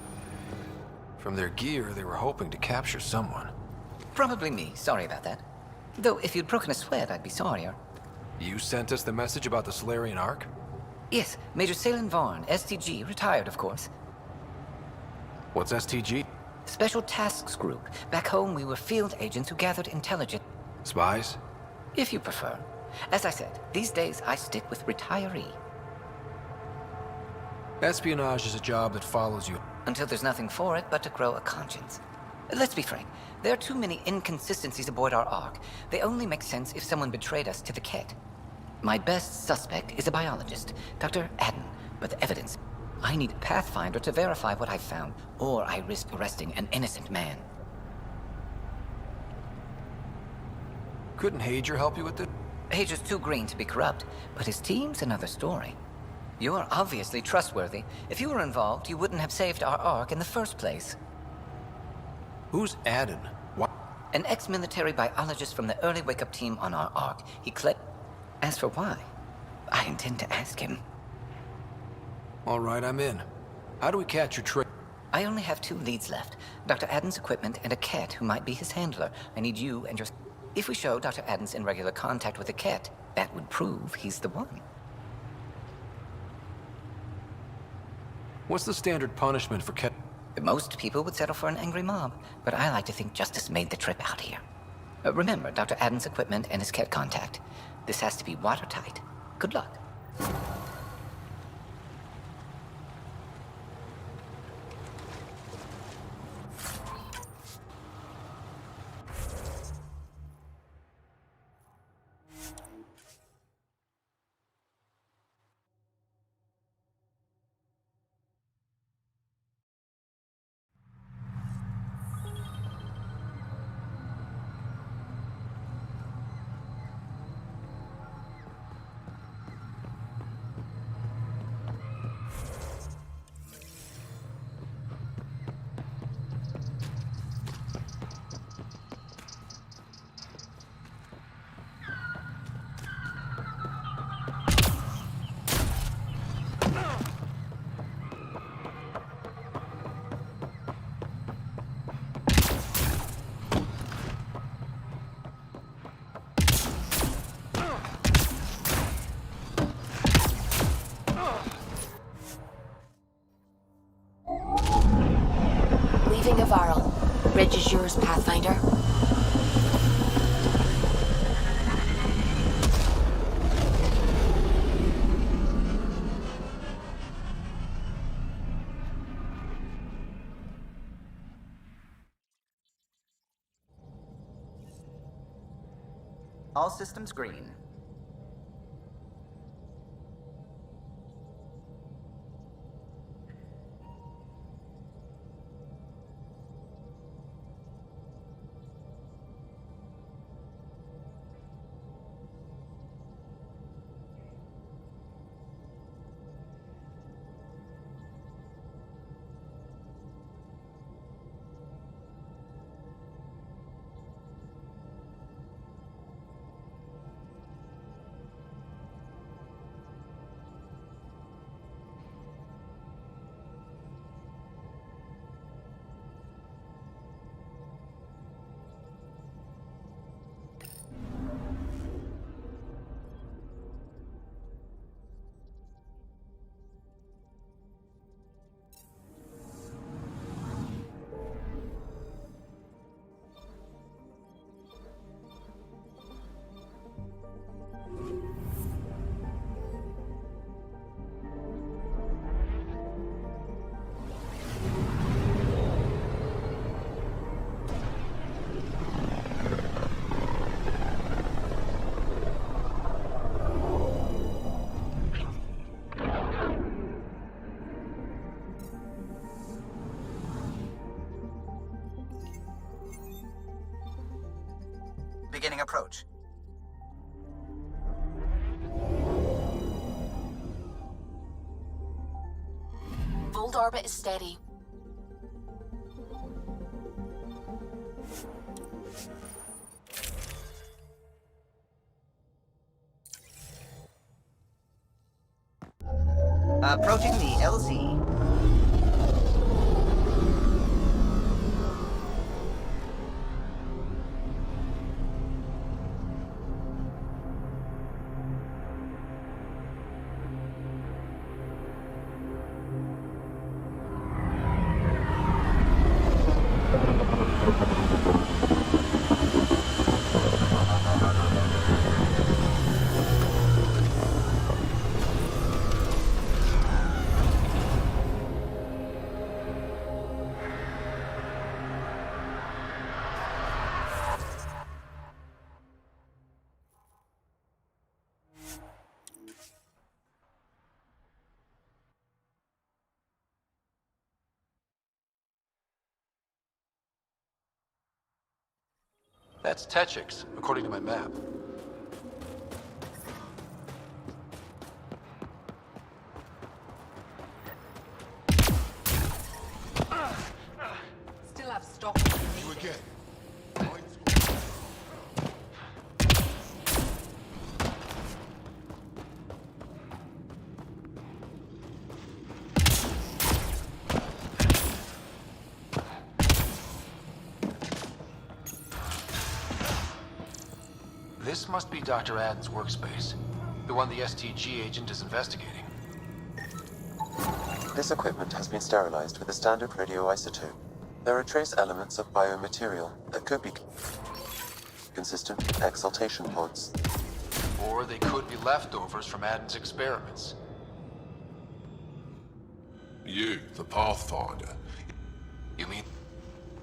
From their gear, they were hoping to capture someone. Probably me. Sorry about that. Though, if you'd broken a sweat, I'd be sorrier. You sent us the message about the Solarian Ark? Yes, Major Salin Vaughn, STG, retired, of course. What's STG? Special Tasks Group. Back home, we were field agents who gathered intelligence. Spies? If you prefer. As I said, these days I stick with retiree. Espionage is a job that follows you. Until there's nothing for it but to grow a conscience. Let's be frank, there are too many inconsistencies aboard our Ark. They only make sense if someone betrayed us to the Ket. My best suspect is a biologist, Dr. Adden, but the evidence... I need a Pathfinder to verify what I've found, or I risk arresting an innocent man. Couldn't Hager help you with it? Hager's too green to be corrupt, but his team's another story. You're obviously trustworthy. If you were involved, you wouldn't have saved our Ark in the first place. Who's Adden? What? An ex-military biologist from the early wake-up team on our Ark. As for why, I intend to ask him. All right, I'm in. How do we catch your trail? I only have 2 leads left. Dr. Adden's equipment and a Ket who might be his handler. I need you and your... If we show Dr. Adden's in regular contact with the Ket, that would prove he's the one. What's the standard punishment for Ket? Most people would settle for an angry mob, but I like to think justice made the trip out here. Remember Dr. Adden's equipment and his Ket contact. This has to be watertight. Good luck. Reg is yours, Pathfinder. All systems green. Field orbit is steady. Approaching the LZ. That's Techix, according to my map. Still have stock. You again. This must be Dr. Aden's workspace. The one the STG agent is investigating. This equipment has been sterilized with a standard radioisotope. There are trace elements of biomaterial that could be consistent with exaltation pods. Or they could be leftovers from Aden's experiments. You, the Pathfinder. You mean?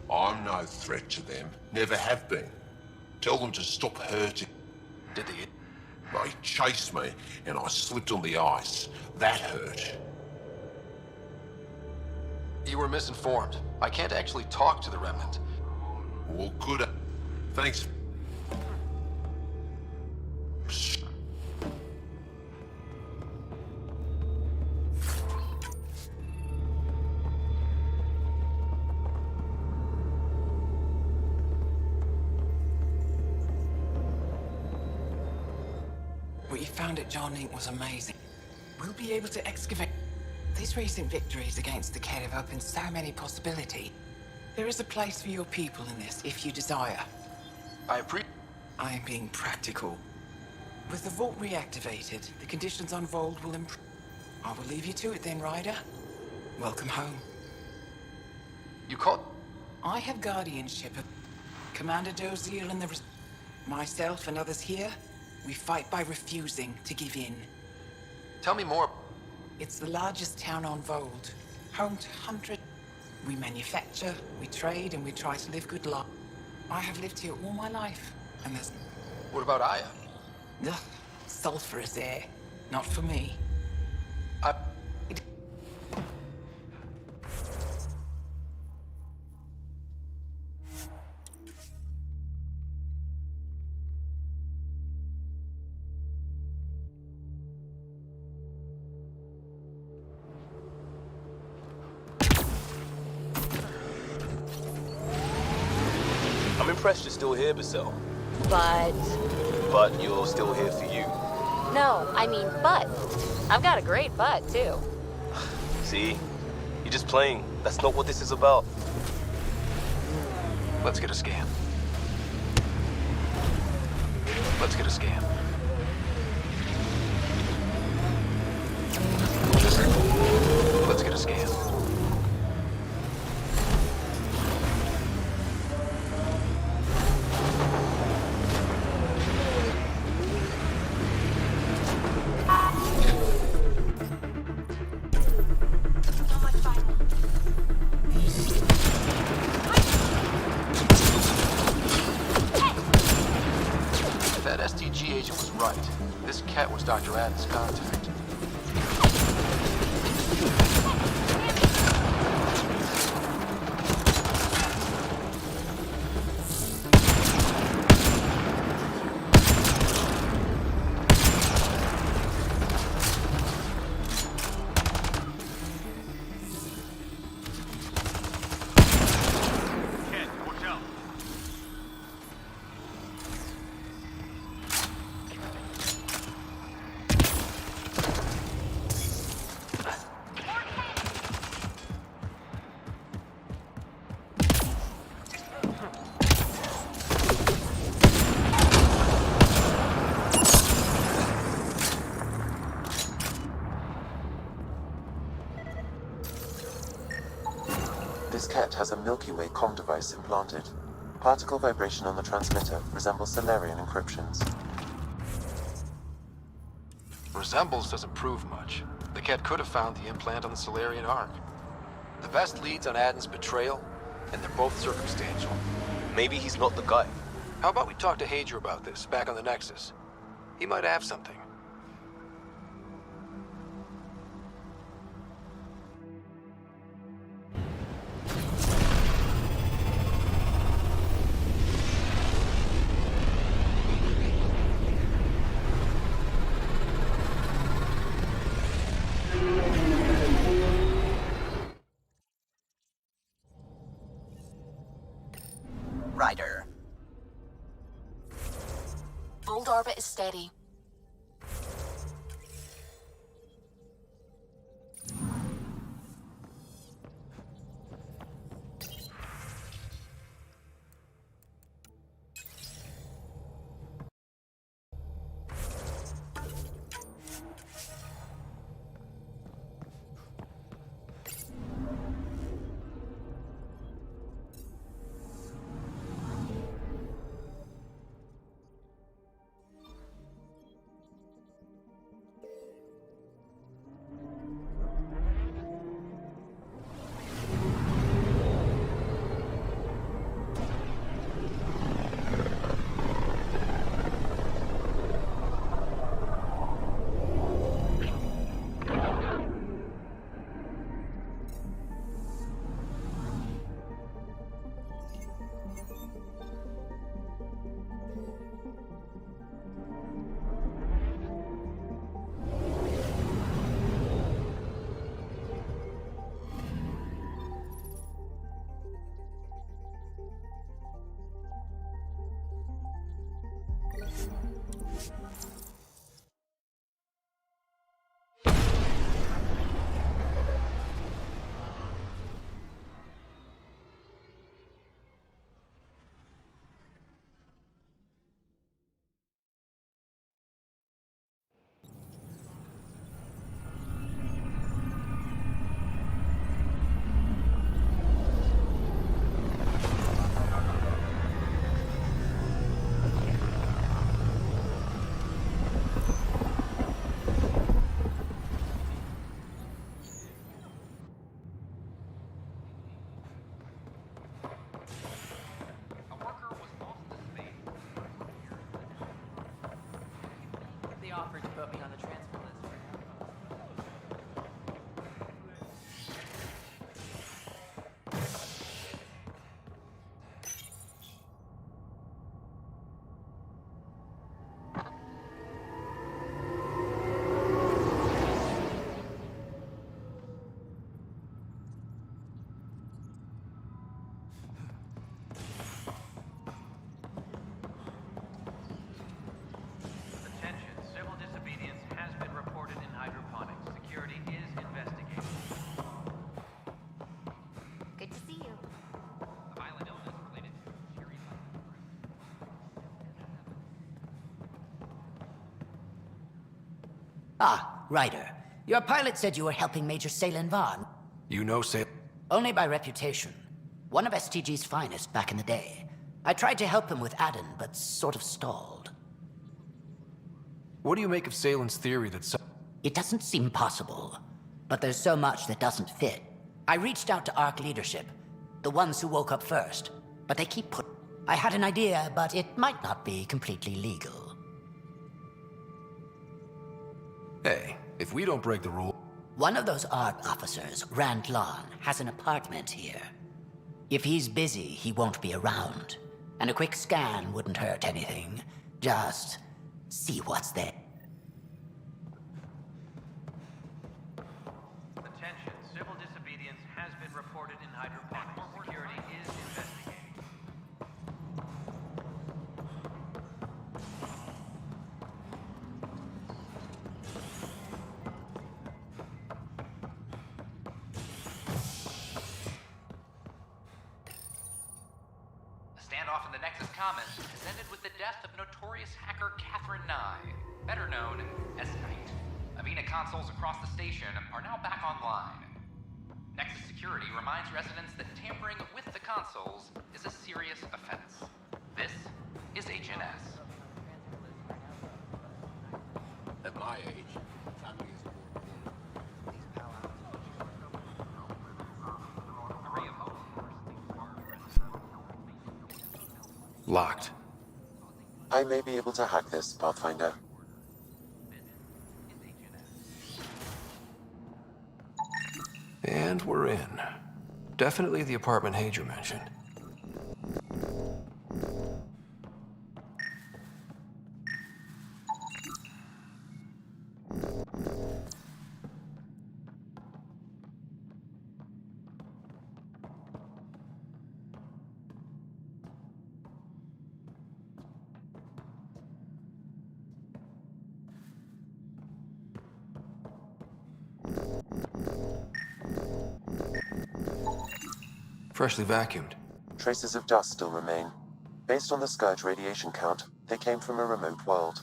I'm no threat to them. Never have been. Tell them to stop hurting. Did they? They chased me, and I slipped on the ice. That hurt. You were misinformed. I can't actually talk to the Remnant. Well, good. Thanks. What you found at John Inc. was amazing. We'll be able to excavate. These recent victories against the Kett have opened so many possibilities. There is a place for your people in this, if you desire. I am being practical. With the vault reactivated, the conditions on Vold will improve. I will leave you to it then, Ryder. Welcome home. You called? I have guardianship of Commander Dozier and the myself and others here. We fight by refusing to give in. Tell me more. It's the largest town on Vold, home to hundreds. We manufacture, we trade, and we try to live good life. I have lived here all my life, and there's... What about Aya? Ugh, sulfurous air. Not for me. I'm impressed you're still here, Basel. But You're still here for you. no, I mean butt. I've got a great butt too. See? You're just playing. That's not what this is about. Let's get a scan. Let's get a scan. Let's get a scan. That STG agent was right. This cat was Dr. Aden's contact. This Ket has a Milky Way comm device implanted. Particle vibration on the transmitter resembles Solarian encryptions. Resembles doesn't prove much. The Ket could have found the implant on the Solarian Ark. The best leads on Aden's betrayal, and they're both circumstantial. Maybe he's not the guy. How about we talk to Hager about this, back on the Nexus? He might have something. Ryder. Old orbit is steady. They offered to put me on the transfer list. Ah, Ryder. Your pilot said you were helping Major Salen Vaughn. You know Salen? Only by reputation. One of STG's finest back in the day. I tried to help him with Aden, but sort of stalled. What do you make of Salen's theory that It doesn't seem possible, but there's so much that doesn't fit. I reached out to ARC leadership, the ones who woke up first, but they keep I had an idea, but it might not be completely legal. Hey, if we don't break the rule... One of those ARC officers, Rand Lon, has an apartment here. If he's busy, he won't be around. And a quick scan wouldn't hurt anything. Just see what's there. Attention, civil disobedience has been reported in hydroponics. Security is investigating. Standoff in the Nexus Commons has ended with the death of notorious hacker Catherine Nye, better known as Knight. Avena consoles across the station are now back online. Nexus Security reminds residents that tampering with the consoles is a serious offense. This is HNS. At my age, family is Locked. I may be able to hack this, Pathfinder. And we're in. Definitely the apartment Hager mentioned. Freshly vacuumed. Traces of dust still remain. Based on the Scourge radiation count, they came from a remote world.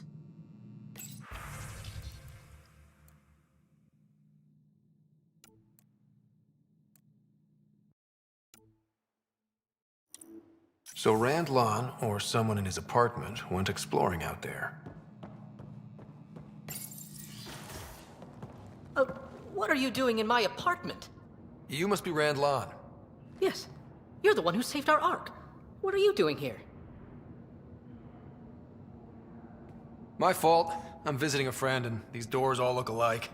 So Rand Lon, or someone in his apartment, went exploring out there. What are you doing in my apartment? You must be Rand Lon. Yes. You're the one who saved our Ark. What are you doing here? My fault. I'm visiting a friend and these doors all look alike.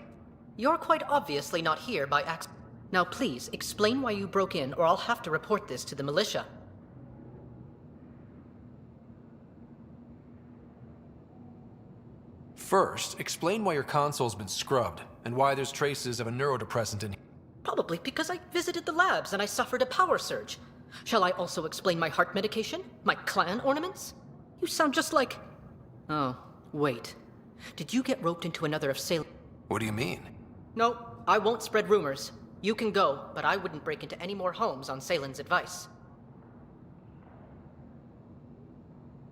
You're quite obviously not here by accident. Now please, explain why you broke in or I'll have to report this to the militia. First, explain why your console's been scrubbed and why there's traces of a neurodepressant in here. Probably because I visited the labs and I suffered a power surge. Shall I also explain my heart medication? My clan ornaments? You sound just like... Oh, wait. Did you get roped into another of Salem? What do you mean? No, I won't spread rumors. You can go, but I wouldn't break into any more homes on Salen's advice.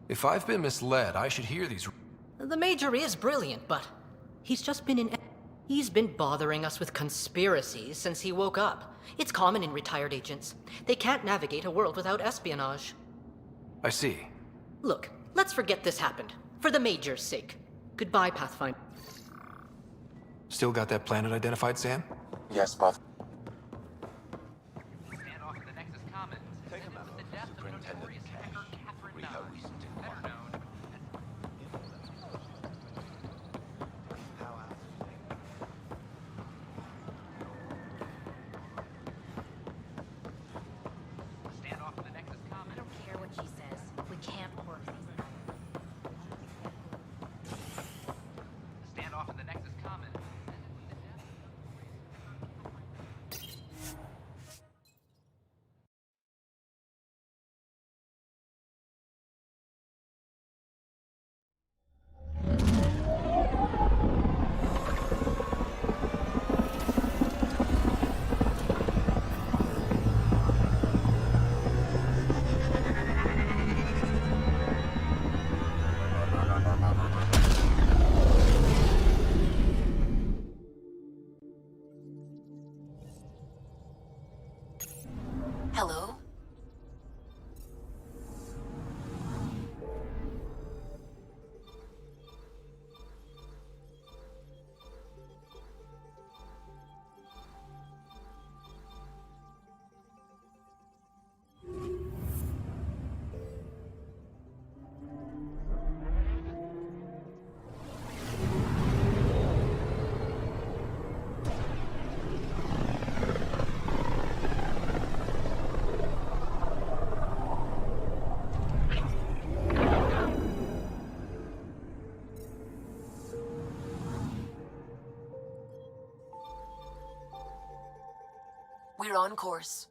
If I've been misled, I should hear these... The Major is brilliant, but he's just been in... He's been bothering us with conspiracies since he woke up. It's common in retired agents. They can't navigate a world without espionage. I see. Look, let's forget this happened. For the Major's sake. Goodbye, Pathfinder. Still got that planet identified, Sam? Yes, Path. Stand off in the Nexus Commons. Take him out. The death of notorious hacker Catherine Nunn, better known. Stand off in the Nexus Commons. I don't care what she says. We can't work these. Stand off in the Nexus Commons. Hello? We're on course.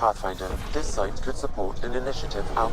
Pathfinder, this site could support an initiative out.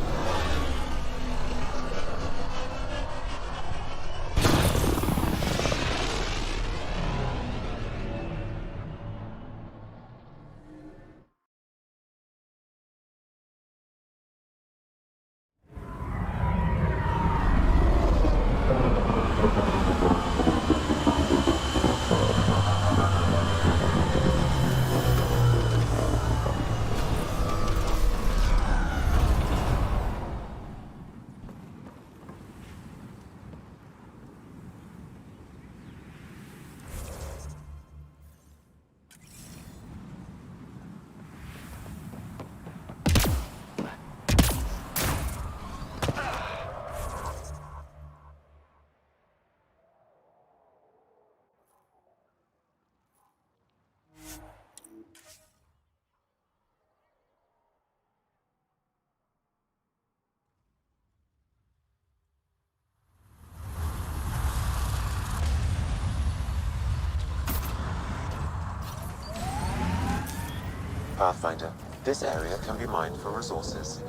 Pathfinder, this area can be mined for resources.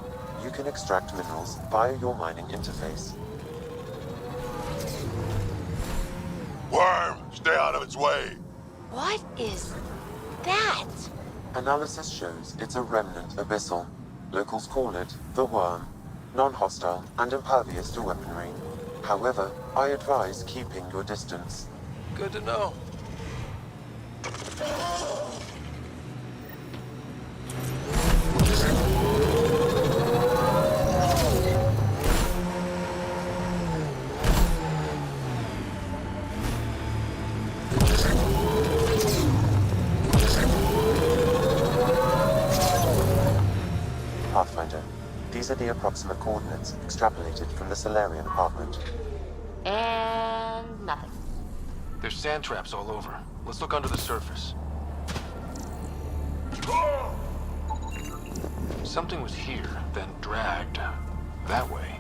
You can extract minerals via your mining interface. Worm! Stay out of its way! What is that? Analysis shows it's a remnant abyssal. Locals call it the Worm. Non-hostile and impervious to weaponry. However, I advise keeping your distance. Good to know. Pathfinder, these are the approximate coordinates extrapolated from the Solarian apartment. And nothing. There's sand traps all over. Let's look under the surface. Something was here, then dragged that way.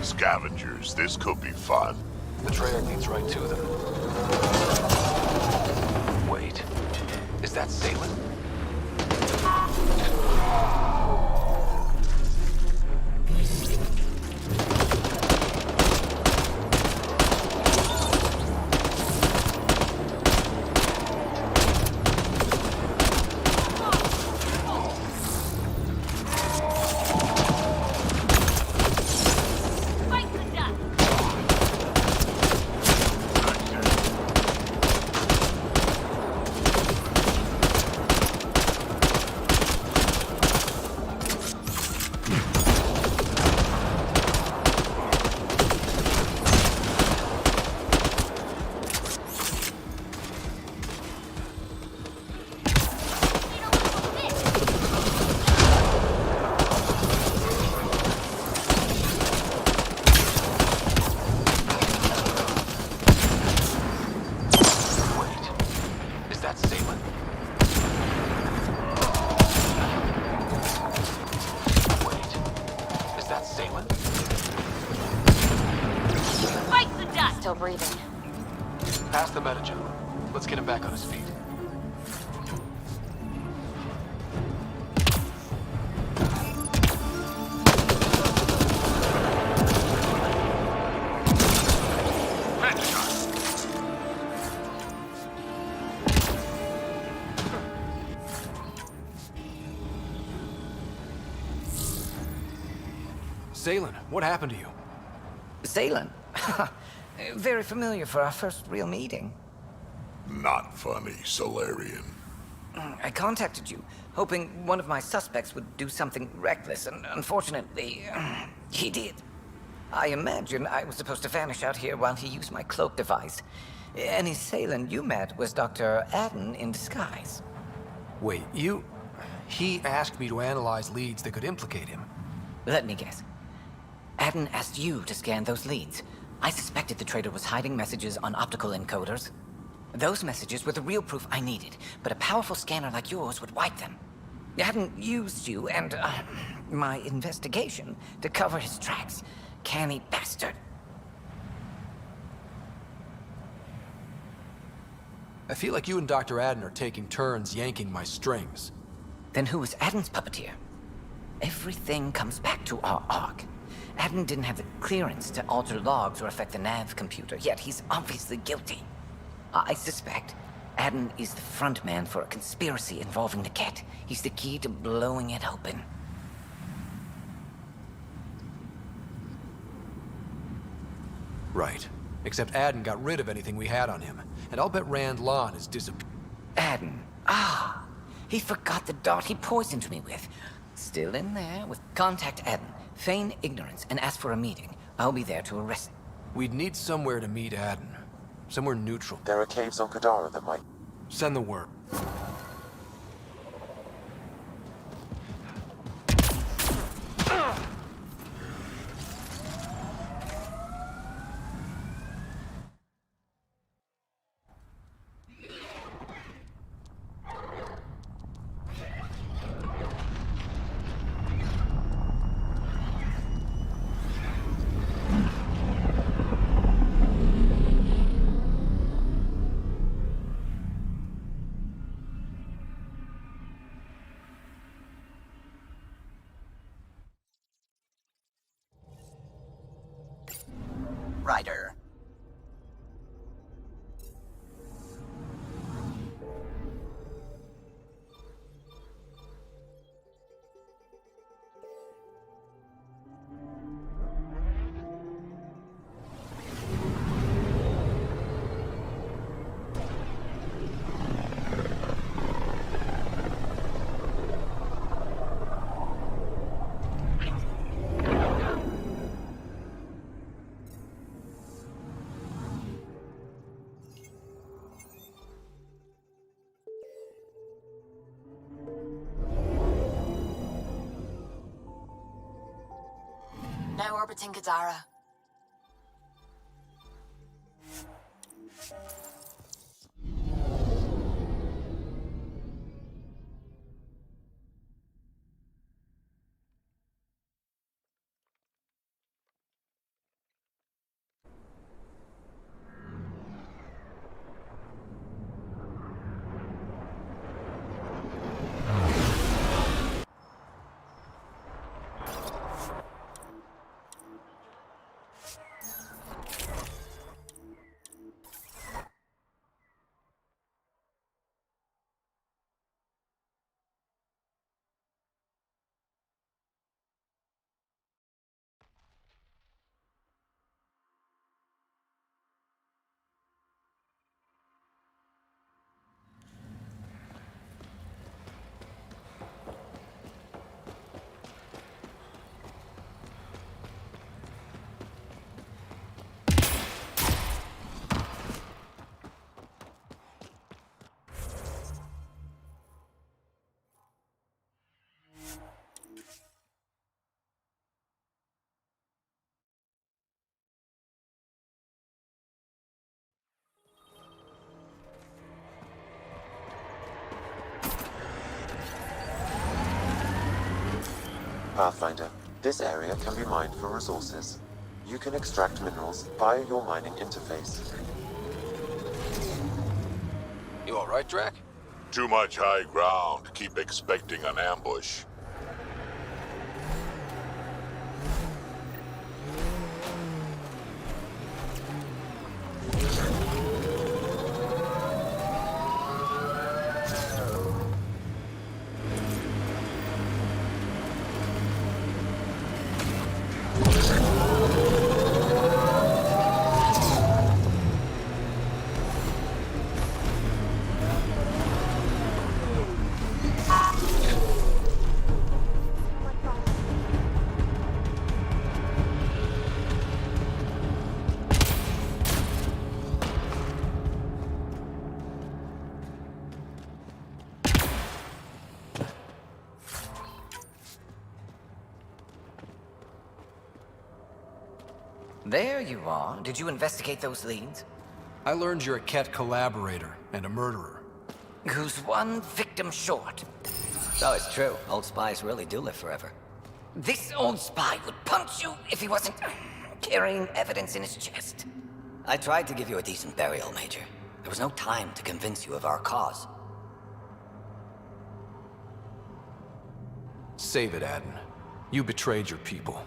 Scavengers, this could be fun. The trail leads right to them. Wait, is that Salem? Still breathing. Pass the metagen. Let's get him back on his feet. Zaylen, what happened to you? Zaylen? Very familiar for our first real meeting. Not funny, Solarian. I contacted you, hoping one of my suspects would do something reckless, and unfortunately, he did. I imagine I was supposed to vanish out here while he used my cloak device. Any Zaylen you met was Dr. Adden in disguise. Wait, you... He asked me to analyze leads that could implicate him. Let me guess. Adden asked you to scan those leads. I suspected the traitor was hiding messages on optical encoders. Those messages were the real proof I needed, but a powerful scanner like yours would wipe them. Adden used you and, my investigation to cover his tracks. Canny bastard. I feel like you and Dr. Adden are taking turns yanking my strings. Then who was Adden's puppeteer? Everything comes back to our arc. Adden didn't have the clearance to alter logs or affect the nav computer, yet he's obviously guilty. I suspect Adden is the front man for a conspiracy involving the Ket. He's the key to blowing it open. Right. Except Adden got rid of anything we had on him. And I'll bet Rand Lon is disappeared. Adden. Ah! He forgot the dart he poisoned me with. Still in there with... Contact Adden. Feign ignorance and ask for a meeting. I'll be there to arrest... We'd need somewhere to meet Adden. Somewhere neutral. There are caves on Kadara that might... Send the word. Ryder. Now orbiting Kadara. Pathfinder, this area can be mined for resources. You can extract minerals via your mining interface. You alright, Drac? Too much high ground. Keep expecting an ambush. There you are. Did you investigate those leads? I learned you're a Ket collaborator and a murderer. Who's one victim short? So it's true. Old spies really do live forever. This old spy would punch you if he wasn't carrying evidence in his chest. I tried to give you a decent burial, Major. There was no time to convince you of our cause. Save it, Aden. You betrayed your people.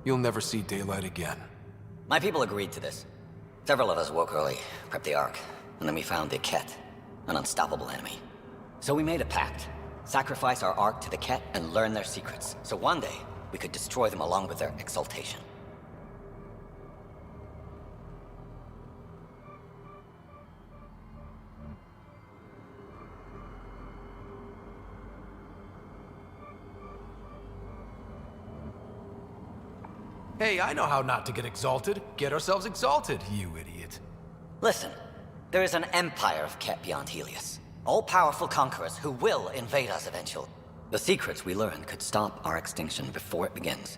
You'll never see daylight again. My people agreed to this. Several of us woke early, prepped the Ark, and then we found the Ket, an unstoppable enemy. So we made a pact. Sacrifice our Ark to the Ket and learn their secrets, so one day we could destroy them along with their exaltation. Hey, I know how not to get exalted. Get ourselves exalted, you idiot. Listen, there is an empire of Ket beyond Helios. All-powerful conquerors who will invade us eventually. The secrets we learn could stop our extinction before it begins.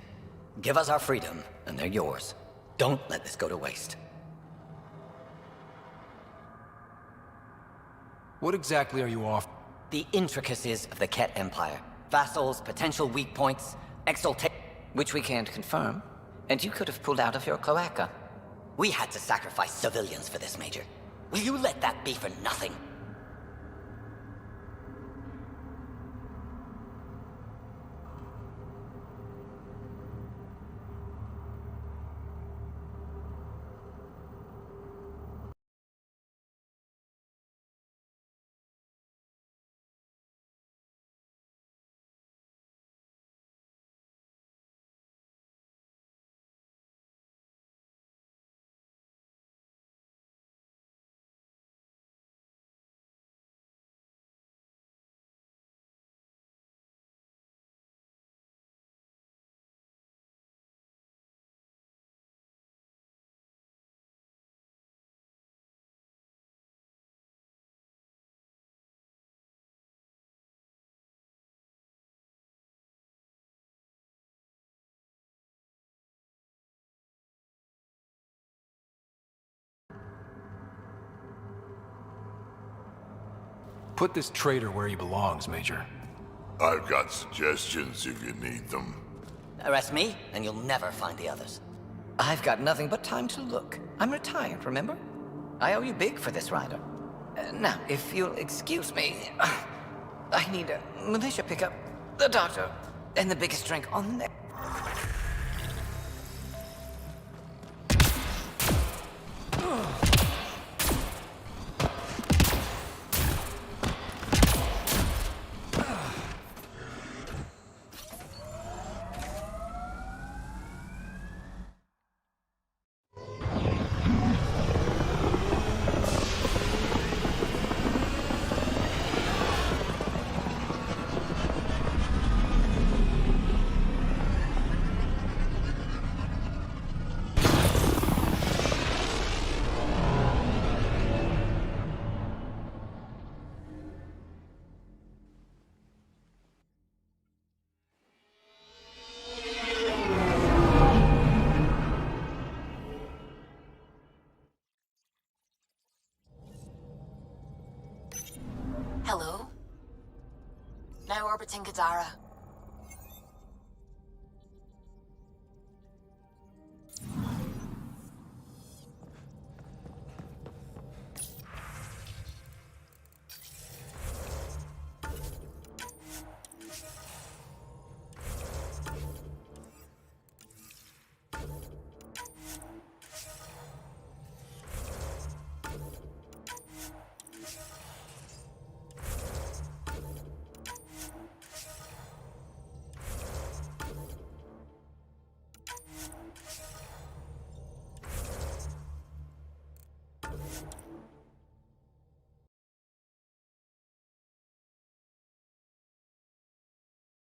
Give us our freedom, and they're yours. Don't let this go to waste. What exactly are you off? The intricacies of the Ket Empire. Vassals, potential weak points, exaltation. Which we can't confirm. And you could have pulled out of your cloaca. We had to sacrifice civilians for this, Major. Will you let that be for nothing? Put this traitor where he belongs, Major. I've got suggestions if you need them. Arrest me, and you'll never find the others. I've got nothing but time to look. I'm retired, remember? I owe you big for this rider. Now, if you'll excuse me, I need a militia pickup, the doctor, and the biggest drink on there. Hello? Now orbiting Kadara.